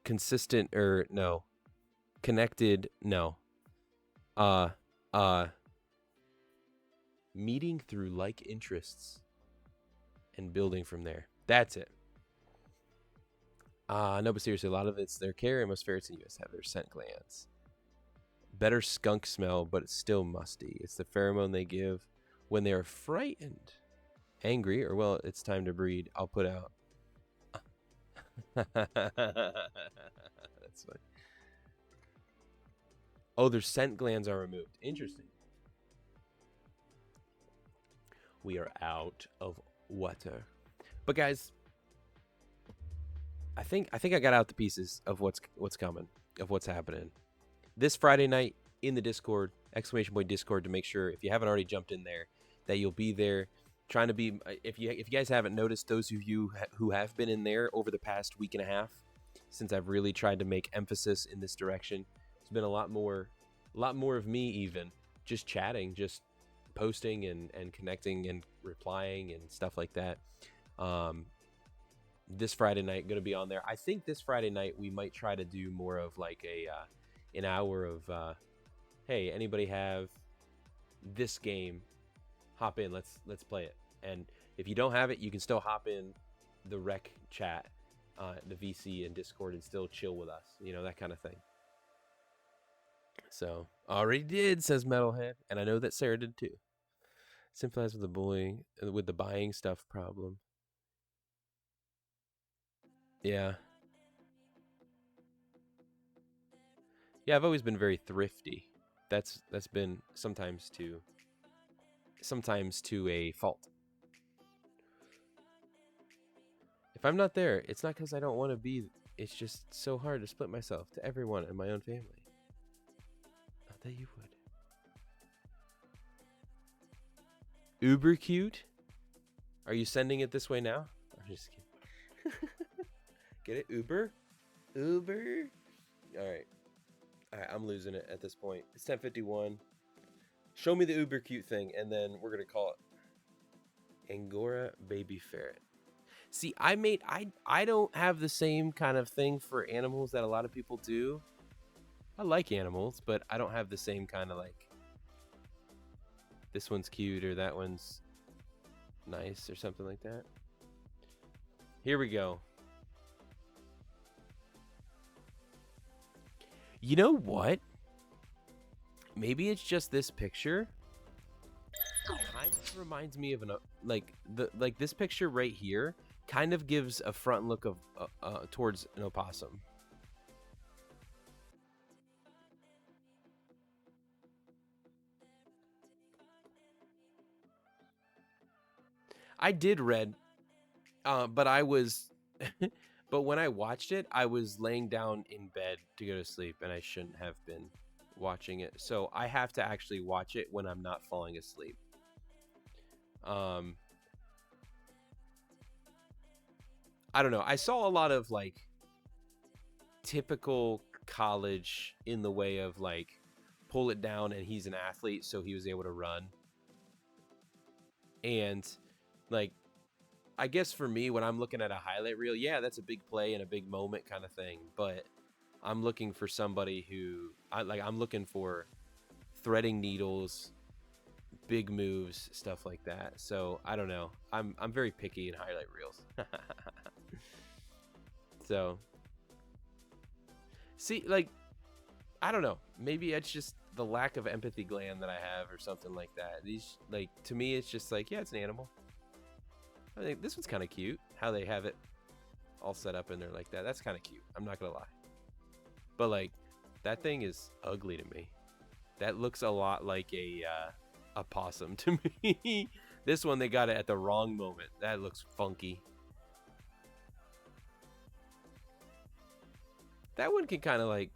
consistent connected meeting through like interests and building from there. That's it. No, but seriously, a lot of it's their carrier. Most ferrets in the US have their scent glands. Better skunk smell, but it's still musty. It's the pheromone they give when they are frightened, angry, or, well, it's time to breed. I'll put out. That's funny. Oh, their scent glands are removed. Interesting. We are out of water. But guys, I think I got out the pieces of what's coming, of what's happening. This Friday night in the Discord, !Discord, to make sure, if you haven't already jumped in there, that you'll be there. Trying to be, if you guys haven't noticed, those of you who have been in there over the past week and a half, since I've really tried to make emphasis in this direction, it's been a lot more of me, even just chatting, just posting and connecting and replying and stuff like that. This Friday night going to be on there. I think this Friday night we might try to do more of like an hour of hey, anybody have this game? Hop in, let's play it. And if you don't have it, you can still hop in the rec chat, the VC and Discord, and still chill with us, that kind of thing. So already did, says Metalhead, and I know that Sarah did too. Sympathize with the buying stuff problem. Yeah, I've always been very thrifty. That's been sometimes to a fault. If I'm not there, it's not because I don't want to be. It's just so hard to split myself to everyone in my own family. Not that you would. Uber cute. Are you sending it this way now? I'm just kidding. Get it? Uber? Uber? All right. I'm losing it at this point. It's 10:51. Show me the uber cute thing, and then we're gonna call it Angora baby ferret. See, I don't have the same kind of thing for animals that a lot of people do. I like animals, but I don't have the same kind of like, this one's cute or that one's nice or something like that. Here we go. You know what? Maybe it's just this picture. Kind of reminds me of like this picture right here kind of gives a front look of towards an opossum. I did read, but I was, but when I watched it, I was laying down in bed to go to sleep, and I shouldn't have been watching it. So I have to actually watch it when I'm not falling asleep. I don't know. I saw a lot of like typical college in the way of like pull it down, and he's an athlete, so he was able to run. And like, I guess for me, when I'm looking at a highlight reel, yeah, that's a big play and a big moment kind of thing. But I'm looking for somebody who I'm looking for threading needles, big moves, stuff like that. So I don't know. I'm very picky in highlight reels. So see, like, I don't know. Maybe it's just the lack of empathy gland that I have or something like that. These, like, to me, it's just like, yeah, it's an animal. I think this one's kind of cute. How they have it all set up in there like that. That's kind of cute. I'm not going to lie. But, like, that thing is ugly to me. That looks a lot like a possum to me. This one, they got it at the wrong moment. That looks funky. That one can kind of like,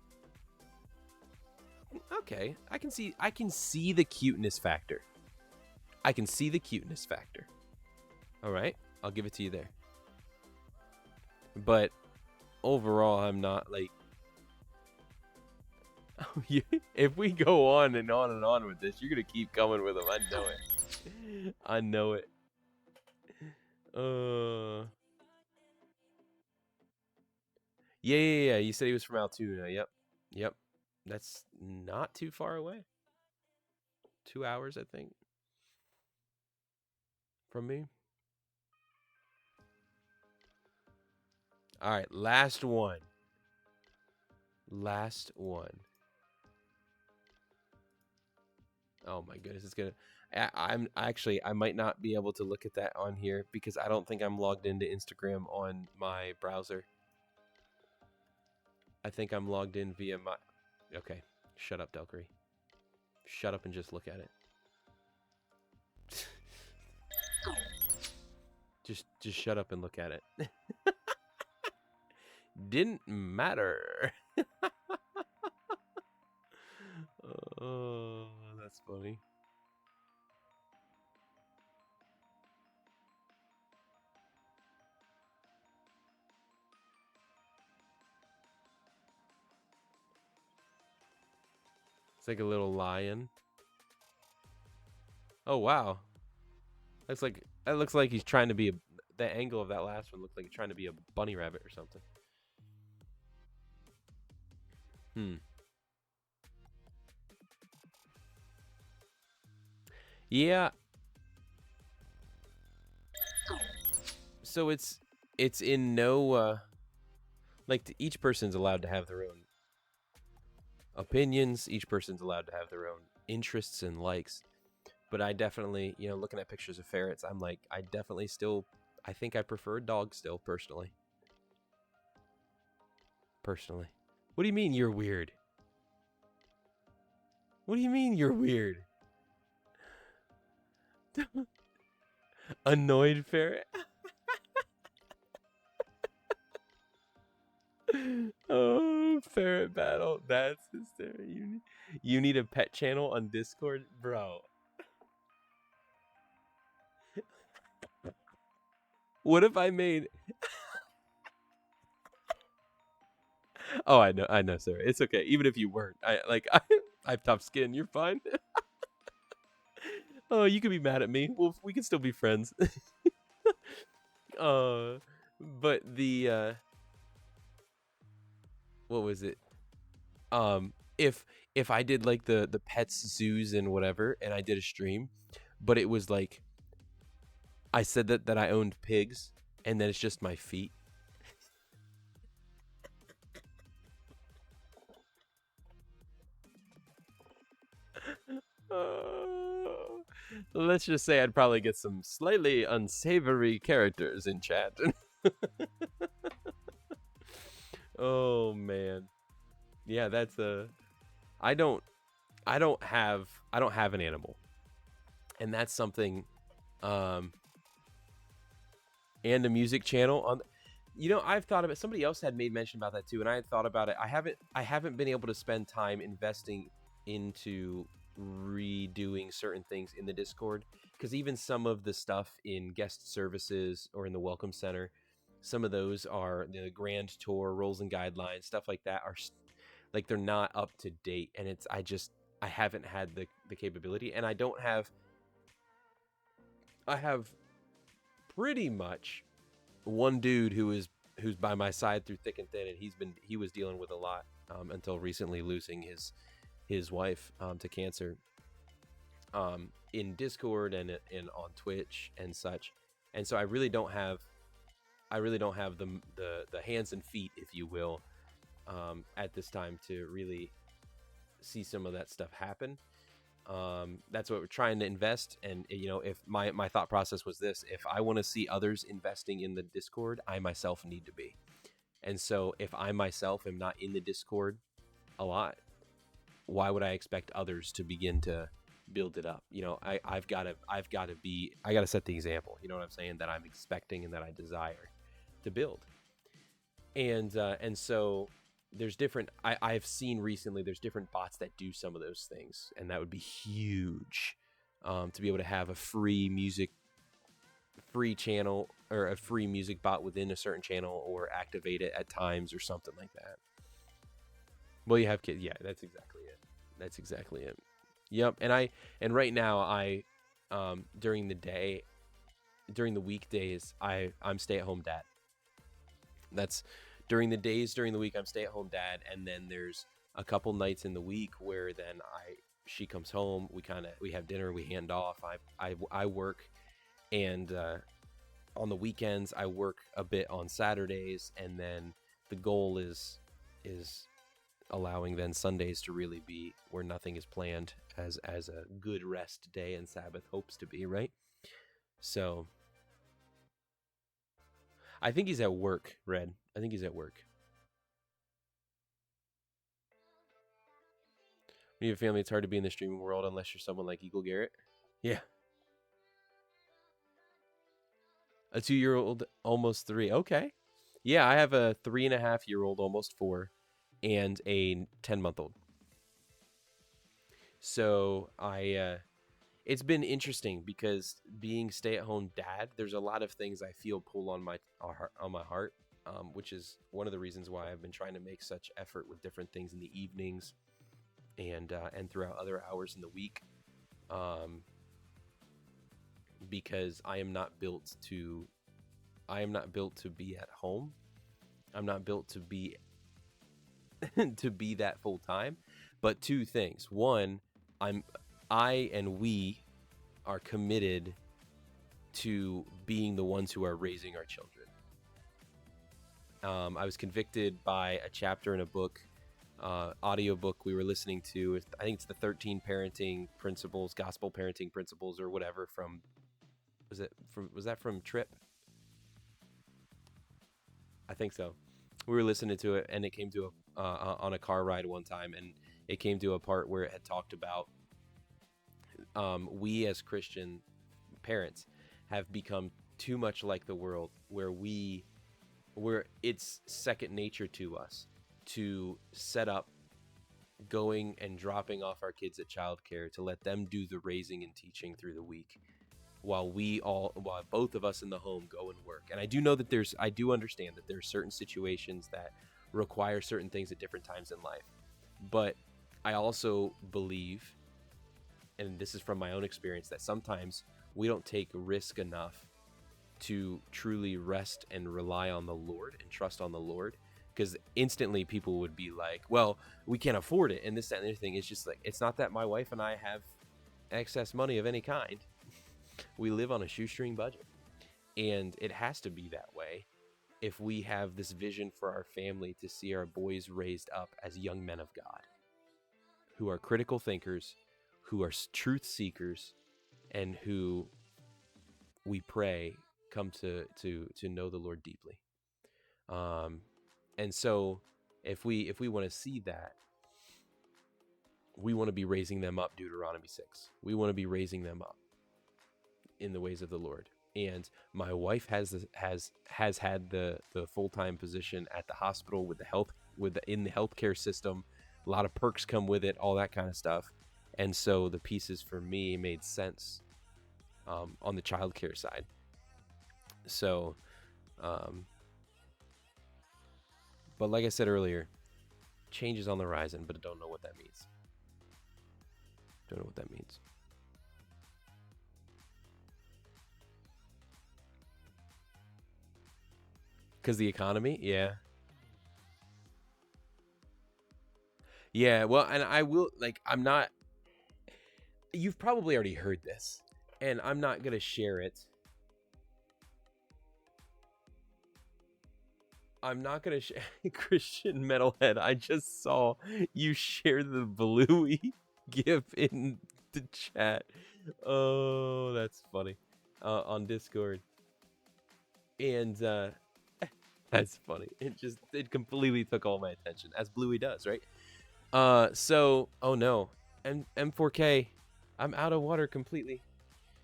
okay, I can see the cuteness factor. I can see the cuteness factor. All right, I'll give it to you there. But overall, I'm not like, if we go on and on and on with this, you're gonna keep coming with them. I know it. I know it. Yeah. You said he was from Altoona. Yep. That's not too far away. 2 hours, I think, from me. All right, last one. Oh my goodness, it's gonna. I might not be able to look at that on here because I don't think I'm logged into Instagram on my browser. I think I'm logged in via my. Okay, shut up, Delkery. Shut up and just look at it. just shut up and look at it. Didn't matter. Oh, that's funny. It's like a little lion. Oh wow. That looks like he's trying to be the angle of that last one looked like he's trying to be a bunny rabbit or something. Yeah. So it's in no like each person's allowed to have their own opinions. Each person's allowed to have their own interests and likes. But I definitely, looking at pictures of ferrets, I'm like, I think I prefer dogs still, personally. What do you mean you're weird? What do you mean you're weird? Annoyed ferret? Oh, ferret battle. That's hysterical. You need a pet channel on Discord? Bro. What if I made? Oh, I know, sir. It's okay. Even if you weren't, I have tough skin. You're fine. Oh, you could be mad at me. Well, we can still be friends. uh, but what was it? If I did like the pets zoos and whatever, and I did a stream, but it was like I said that I owned pigs, and then it's just my feet. Uh, let's just say I'd probably get some slightly unsavory characters in chat. Oh man, yeah, that's a. I don't, I don't have an animal, and that's something. Um, and a music channel on. You know, I've thought of it. Somebody else had made mention about that too, and I had thought about it. I haven't been able to spend time investing into redoing certain things in the Discord, because even some of the stuff in guest services or in the welcome center, some of those are the grand tour rules and guidelines, stuff like that are like they're not up to date, and it's I haven't had the capability, and I have pretty much one dude who's by my side through thick and thin, and he was dealing with a lot until recently, losing his wife to cancer, in Discord and on Twitch and such. And so I really don't have the hands and feet, if you will, at this time to really see some of that stuff happen. That's what we're trying to invest. And you know, if my thought process was this: if I want to see others investing in the Discord, I myself need to be. And so if I myself am not in the Discord a lot, why would I expect others to begin to build it up? You know, I've got to set the example, you know what I'm saying, that I'm expecting and that I desire to build. And so there's different, I've seen recently there's different bots that do some of those things, and that would be huge, to be able to have a free channel or a free music bot within a certain channel, or activate it at times or something like that. Well, you have kids. Yeah, that's exactly it. That's exactly it. Yep. And right now during the day, during the weekdays, I'm stay-at-home dad. That's during the days during the week I'm stay-at-home dad, and then there's a couple nights in the week where then she comes home, we have dinner, we hand off. I work, and on the weekends I work a bit on Saturdays, and then the goal is allowing then Sundays to really be where nothing is planned, as a good rest day and Sabbath hopes to be, right? So I think he's at work, Red. I think he's at work. When you have a family, it's hard to be in the streaming world unless you're someone like Eagle Garrett. Yeah. A 2-year-old, almost 3. Okay. Yeah, I have a 3.5-year-old, almost 4, and a 10-month-old. So it's been interesting, because being stay-at-home dad, there's a lot of things I feel pull on my heart, which is one of the reasons why I've been trying to make such effort with different things in the evenings and throughout other hours in the week, because I am not built to be at home. I'm not built to be to be that full time. But two things: one, I and we are committed to being the ones who are raising our children. I was convicted by a chapter in a book, audiobook we were listening to. I think it's the 13 parenting principles, gospel parenting principles, or whatever, was that from Trip? I think so. We were listening to it, and it came to on a car ride one time, and it came to a part where it had talked about we as Christian parents have become too much like the world, where it's second nature to us to set up going and dropping off our kids at childcare, to let them do the raising and teaching through the week, while both of us in the home go and work. And I do know that I do understand that there's certain situations that require certain things at different times in life. But I also believe, and this is from my own experience, that sometimes we don't take risk enough to truly rest and rely on the Lord and trust on the Lord. Because instantly people would be like, well, we can't afford it. And this, that, and the other thing. It's just like, it's not that my wife and I have excess money of any kind. We live on a shoestring budget. And it has to be that way if we have this vision for our family to see our boys raised up as young men of God, who are critical thinkers, who are truth seekers, and who we pray come to know the Lord deeply. And so if we want to see that, we want to be raising them up, Deuteronomy 6. We want to be raising them up in the ways of the Lord. And my wife has had the full-time position at the hospital in the healthcare system. A lot of perks come with it, all that kind of stuff. And so the pieces for me made sense on the childcare side. So, but like I said earlier, change is on the horizon, but I don't know what that means. Don't know what that means. Because the economy, yeah. Yeah, well, and I will, I'm not, you've probably already heard this, and I'm not going to share it. I'm not going to share, Christian Metalhead, I just saw you share the Bluey gif in the chat. Oh, that's funny. On Discord. And, that's funny. It completely took all my attention, as Bluey does, right? So, oh no, M4K, I'm out of water completely,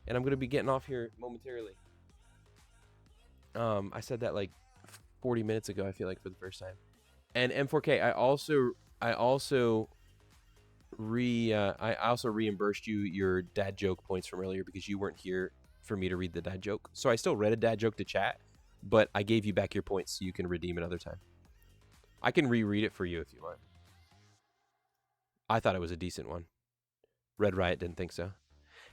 and I'm gonna be getting off here momentarily. I said that like 40 minutes ago, I feel like, for the first time. And M4K, I also reimbursed you your dad joke points from earlier because you weren't here for me to read the dad joke. So I still read a dad joke to chat, but I gave you back your points so you can redeem another time. I can reread it for you if you want. I thought it was a decent one. Red Riot didn't think so.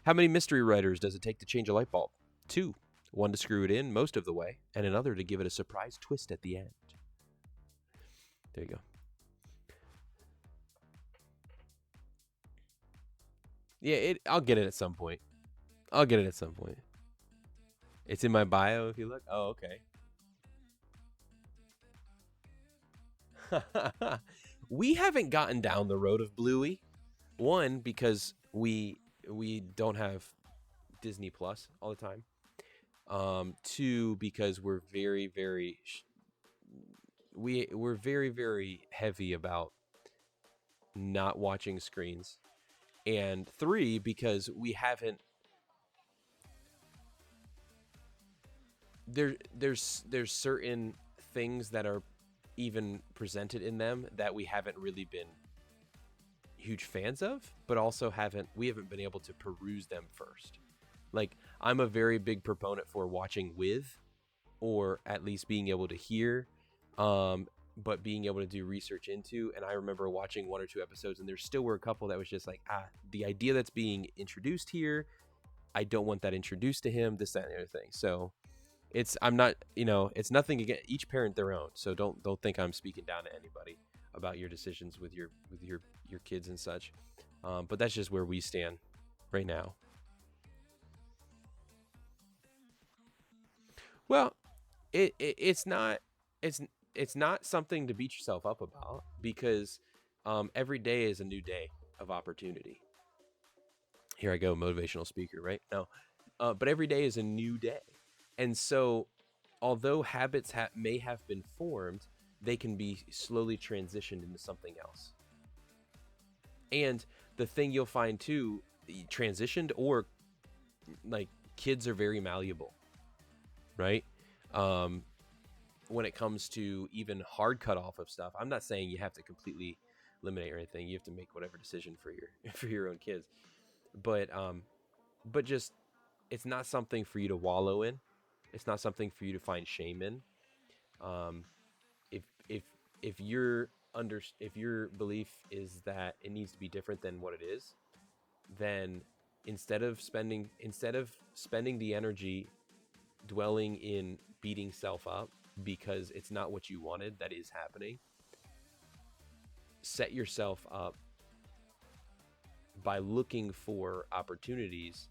How many mystery writers does it take to change a light bulb? 2. One to screw it in most of the way, and another to give it a surprise twist at the end. There you go. Yeah, I'll get it at some point. It's in my bio if you look. Oh, okay. We haven't gotten down the road of Bluey. 1, because we don't have Disney Plus all the time. 2, because we're very, very we're very, very heavy about not watching screens. And 3, because we haven't. There's certain things that are even presented in them that we haven't really been huge fans of, but also we haven't been able to peruse them first. Like, I'm a very big proponent for watching with, or at least being able to hear, but being able to do research into. And I remember watching 1 or 2 episodes, and there still were a couple that was just like, the idea that's being introduced here, I don't want that introduced to him, this, that, and the other thing. So I'm not, it's nothing against each parent their own. So don't think I'm speaking down to anybody about your decisions with your kids and such. But that's just where we stand right now. Well, it's not something to beat yourself up about, because every day is a new day of opportunity. Here I go, motivational speaker, right? No, but every day is a new day. And so, although habits may have been formed, they can be slowly transitioned into something else. And the thing you'll find too, transitioned, or like, kids are very malleable, right? When it comes to even hard cutoff of stuff, I'm not saying you have to completely eliminate or anything. You have to make whatever decision for your own kids. But just it's not something for you to wallow in. It's not something for you to find shame in. Um, if if if if your belief is that it needs to be different than what it is, then instead of spending the energy dwelling in beating self up because it's not what you wanted that is happening, set yourself up by looking for opportunities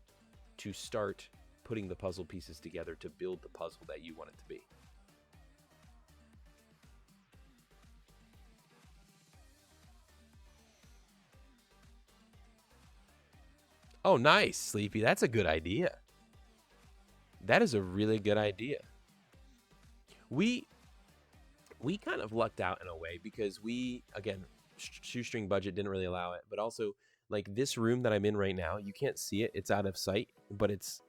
to start putting the puzzle pieces together to build the puzzle that you want it to be. Oh, nice, Sleepy. That's a good idea. That is a really good idea. We we kind of lucked out in a way because we, again, shoestring budget didn't really allow it, but also like this room that I'm in right now, you can't see it. It's out of sight, but it's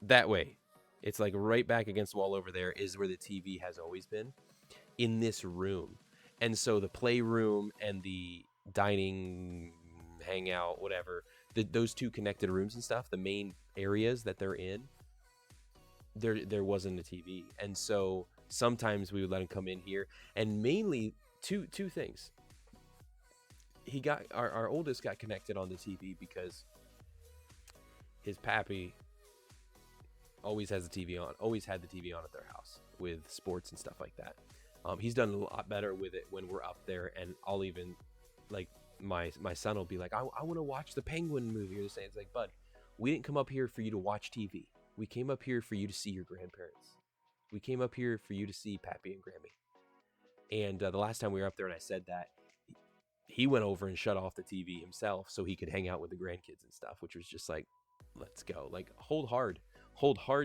that way. It's like right back against the wall over there is where the TV has always been in this room. And so the playroom and the dining hangout, whatever, those two connected rooms and stuff, the main areas that they're in, there wasn't a TV. And so sometimes we would let him come in here, and mainly two things. He got our oldest got connected on the TV because his pappy always has the TV on, always had the TV on at their house with sports and stuff like that. He's done a lot better with it when we're up there, and I'll even like my son will be like, I want to watch the Penguin movie or something. It's like, bud, we didn't come up here for you to watch TV. We came up here for you to see your grandparents. We came up here for you to see Pappy and Grammy. And the last time we were up there and I said that, he went over and shut off the TV himself so he could hang out with the grandkids and stuff, which was just like, let's go. Like, hold hard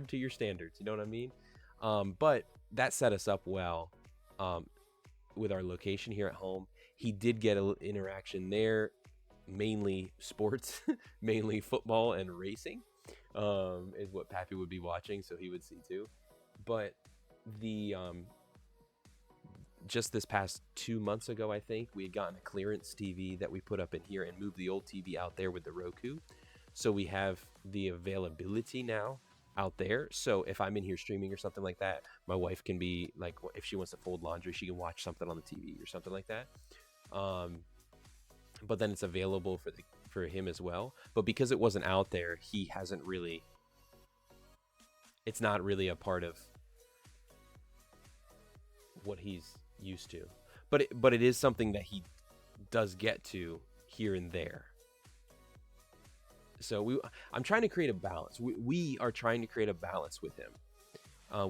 to your standards. You know what I mean? But that set us up well with our location here at home. He did get an interaction there, mainly sports, mainly football and racing. Is what Pappy would be watching, so he would see too. But the just this past 2 months ago, I think we had gotten a clearance TV that we put up in here and moved the old TV out there with the Roku. So we have the availability now out there. So if I'm in here streaming or something like that, my wife can be like, if she wants to fold laundry, she can watch something on the TV or something like that. But then it's available for him as well. But because it wasn't out there, he hasn't really. It's not really a part of what he's used to. But it is something that he does get to here and there. So I'm trying to create a balance. We are trying to create a balance with him,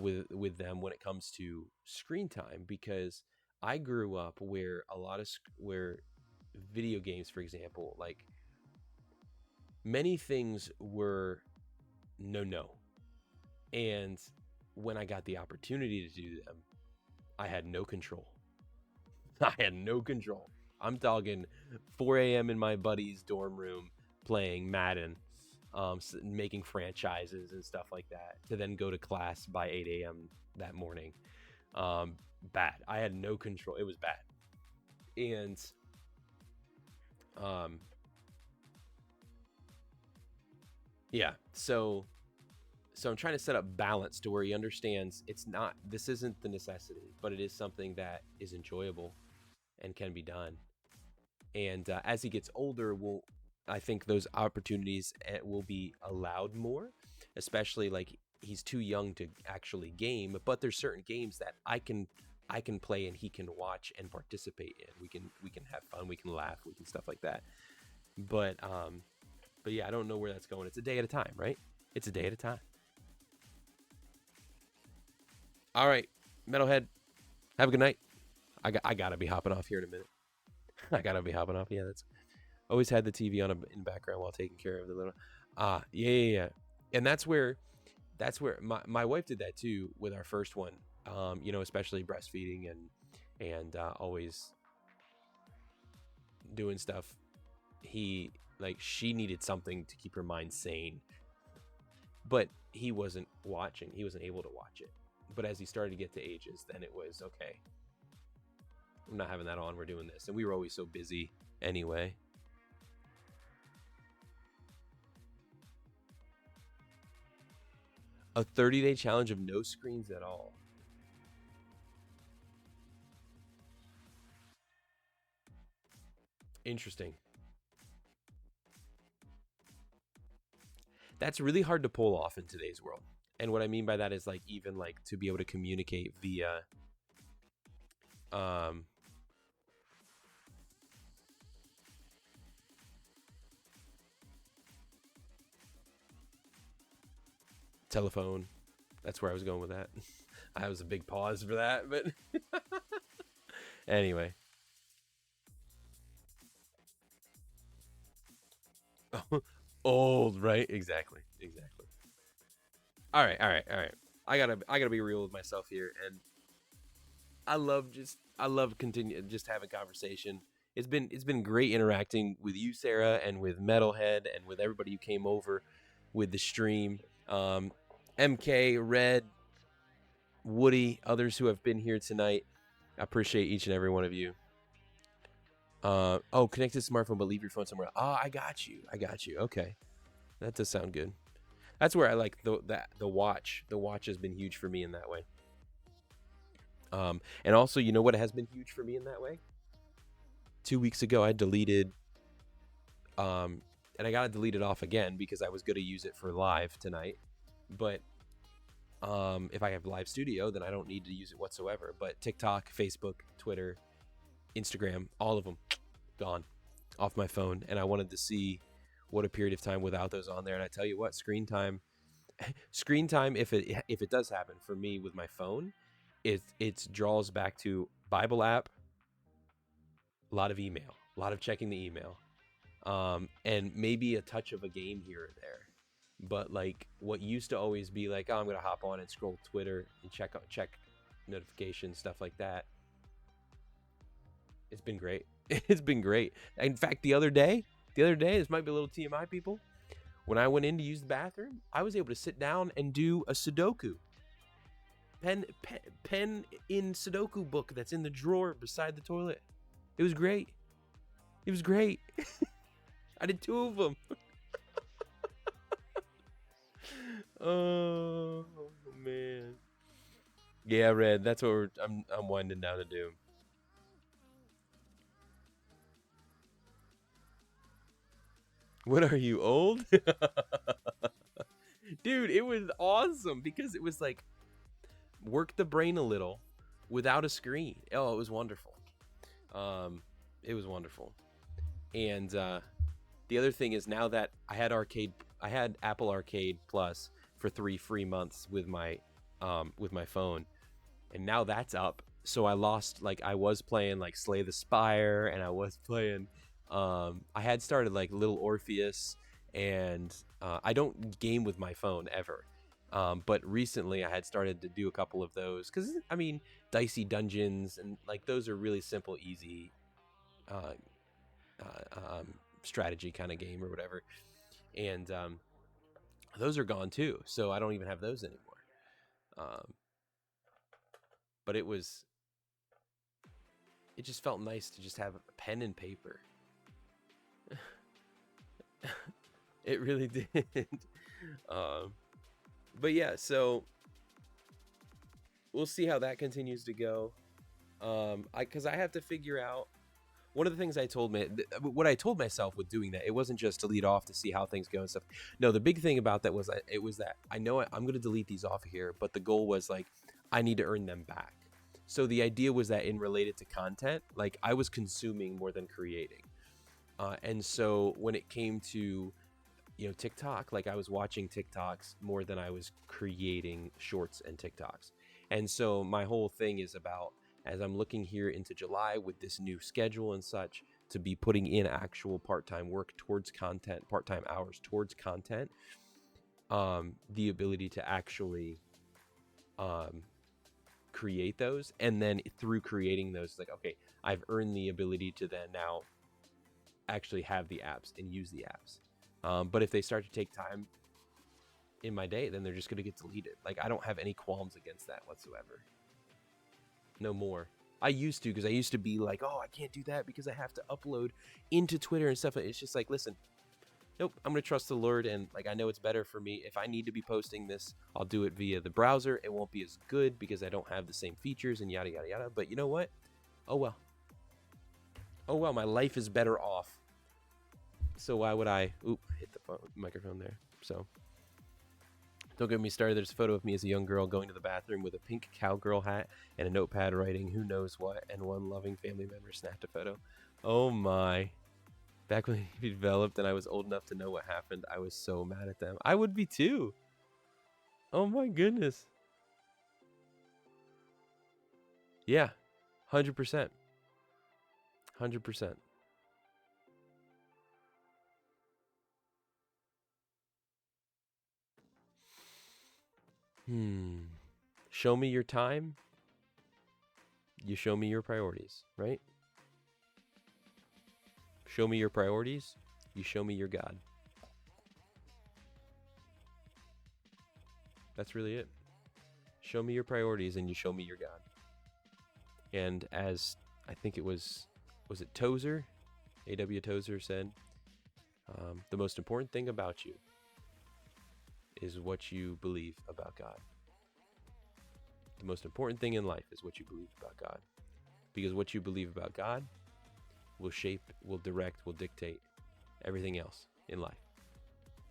with them when it comes to screen time, because I grew up where where video games, for example, like many things were no. And when I got the opportunity to do them, I had no control. I had no control. I'm talking 4 a.m. in my buddy's dorm room playing Madden, making franchises and stuff like that, to then go to class by 8 a.m. that morning. Bad. I had no control. It was bad. And yeah, so I'm trying to set up balance to where he understands this isn't the necessity, but it is something that is enjoyable and can be done. And as he gets older, I think those opportunities will be allowed more, especially like he's too young to actually game, but there's certain games that I can play and he can watch and participate in. We can have fun, we can laugh, we can stuff like that. But yeah, I don't know where that's going. It's a day at a time, right? It's a day at a time. All right, Metalhead, have a good night. I gotta be hopping off here in a minute. I gotta be hopping off. Yeah, that's always had the TV on in background while taking care of the little. Yeah. And that's where my wife did that too with our first one. Especially breastfeeding and always doing stuff. She needed something to keep her mind sane, but he wasn't watching. He wasn't able to watch it. But as he started to get to ages, then it was okay. I'm not having that on. We're doing this, and we were always so busy anyway. A 30-day challenge of no screens at all. Interesting. That's really hard to pull off in today's world. And what I mean by that is like even like to be able to communicate via telephone. That's where I was going with that. I was a big pause for that, but anyway. Old, right? Exactly. All right. I gotta be real with myself here, and I love continue just having conversation. It's been great interacting with you, Sarah, and with Metalhead, and with everybody who came over with the stream. MK, Red, Woody, others who have been here tonight. I appreciate each and every one of you. Connect to smartphone, but leave your phone somewhere. Oh, I got you. Okay, that does sound good. That's where I like the watch. The watch has been huge for me in that way. And also, you know what has been huge for me in that way? 2 weeks ago, I deleted, and I got to delete it off again because I was going to use it for live tonight. But if I have live studio, then I don't need to use it whatsoever. But TikTok, Facebook, Twitter, Instagram, all of them gone off my phone. And I wanted to see what a period of time without those on there. And I tell you what, screen time, if it does happen for me with my phone, it draws back to Bible app, a lot of email, a lot of checking the email, and maybe a touch of a game here or there. But like what used to always be like, oh, I'm gonna hop on and scroll Twitter and check notifications, stuff like that. It's been great. It's been great. In fact, the other day, this might be a little TMI, people. When I went in to use the bathroom, I was able to sit down and do a Sudoku. Pen in Sudoku book that's in the drawer beside the toilet. It was great. I did 2 of them. Oh man. Yeah, Red. That's what I'm winding down to do. What are you, old? Dude, it was awesome because it was like work the brain a little without a screen. Oh, it was wonderful. It was wonderful. And the other thing is now that I had Apple Arcade Plus for 3 free months with my phone, and now that's up. So I lost, like, I was playing like Slay the Spire, and I was playing I had started like Little Orpheus, and I don't game with my phone ever. But recently I had started to do a couple of those because I mean, Dicey Dungeons and like those are really simple, easy strategy kind of game or whatever, and those are gone too, so I don't even have those anymore. But it just felt nice to just have a pen and paper. It really did. But yeah, so we'll see how that continues to go. Because I have to figure out one of the things what I told myself with doing that. It wasn't just to lead off to see how things go and stuff. No, the big thing about that was that I know I'm going to delete these off of here, but the goal was like I need to earn them back. So the idea was that in related to content, like I was consuming more than creating. And so when it came to, TikTok, like I was watching TikToks more than I was creating shorts and TikToks. And so my whole thing is about, as I'm looking here into July with this new schedule and such, to be putting in actual part-time work towards content, part-time hours towards content, the ability to actually create those. And then through creating those, like, okay, I've earned the ability to then now actually have the apps and use the apps. But if they start to take time in my day, then they're just going to get deleted. Like, I don't have any qualms against that whatsoever. No more. I used to, because I used to be like, oh, I can't do that because I have to upload into Twitter and stuff. It's just like, listen, nope, I'm going to trust the Lord. And like, I know it's better for me. If I need to be posting this, I'll do it via the browser. It won't be as good because I don't have the same features and yada, yada, yada. But you know what? Oh, well. Oh, well, my life is better off. So why would I, hit the microphone there. So don't get me started. There's a photo of me as a young girl going to the bathroom with a pink cowgirl hat and a notepad writing who knows what, and one loving family member snapped a photo. Oh my. Back when he developed and I was old enough to know what happened, I was so mad at them. I would be too. Oh my goodness. Yeah, 100%. 100%. Show me your time. You show me your priorities, right? Show me your priorities. You show me your God. That's really it. Show me your priorities and you show me your God. And as I think it was it Tozer? A.W. Tozer said, the most important thing about you is what you believe about God. The most important thing in life is what you believe about God. Because what you believe about God will shape, will direct, will dictate everything else in life.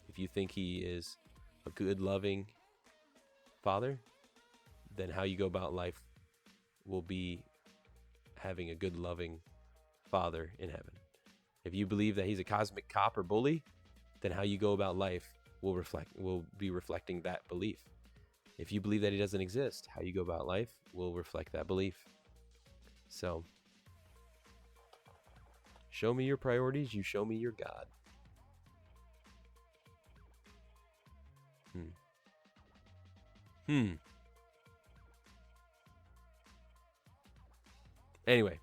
If you think he is a good, loving father, then how you go about life will be having a good, loving father in heaven. If you believe that he's a cosmic cop or bully, then how you go about life will be reflecting that belief. If you believe that he doesn't exist, how you go about life will reflect that belief. So, show me your priorities, you show me your God. Anyway,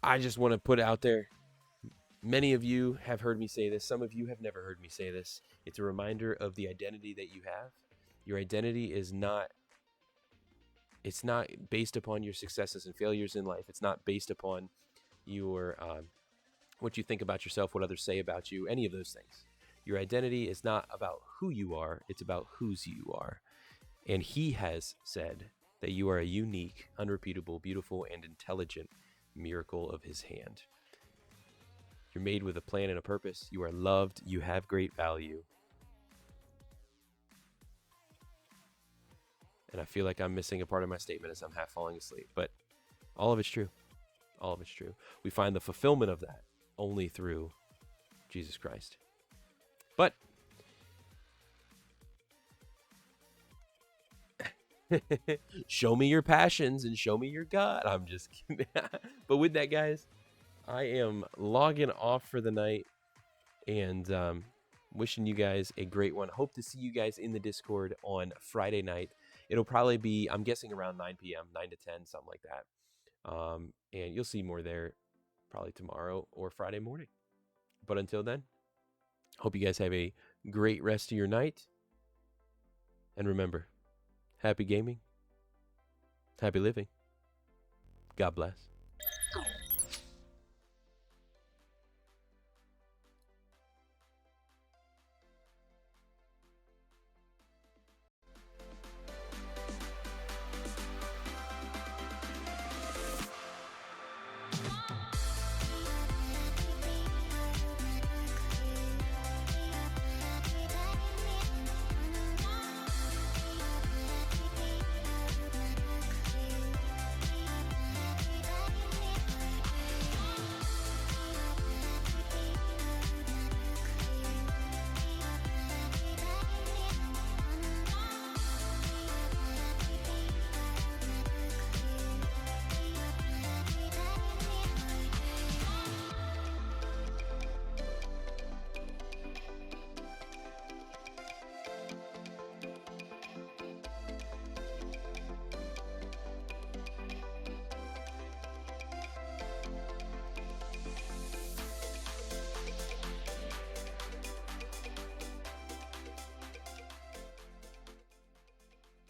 I just want to put it out there. Many of you have heard me say this. Some of you have never heard me say this. It's a reminder of the identity that you have. Your identity is not, it's not based upon your successes and failures in life. It's not based upon your, what you think about yourself, what others say about you, any of those things. Your identity is not about who you are. It's about whose you are. And he has said that you are a unique, unrepeatable, beautiful, and intelligent miracle of his hand. You're made with a plan and a purpose. You are loved. You have great value. And I feel like I'm missing a part of my statement as I'm half falling asleep. But all of it's true. All of it's true. We find the fulfillment of that only through Jesus Christ. But show me your passions and show me your God. I'm just kidding. But with that, guys, I am logging off for the night and wishing you guys a great one. Hope to see you guys in the Discord on Friday night. It'll probably be, I'm guessing, around 9 p.m., 9 to 10, something like that. And you'll see more there probably tomorrow or Friday morning. But until then, hope you guys have a great rest of your night. And remember, happy gaming, happy living. God bless.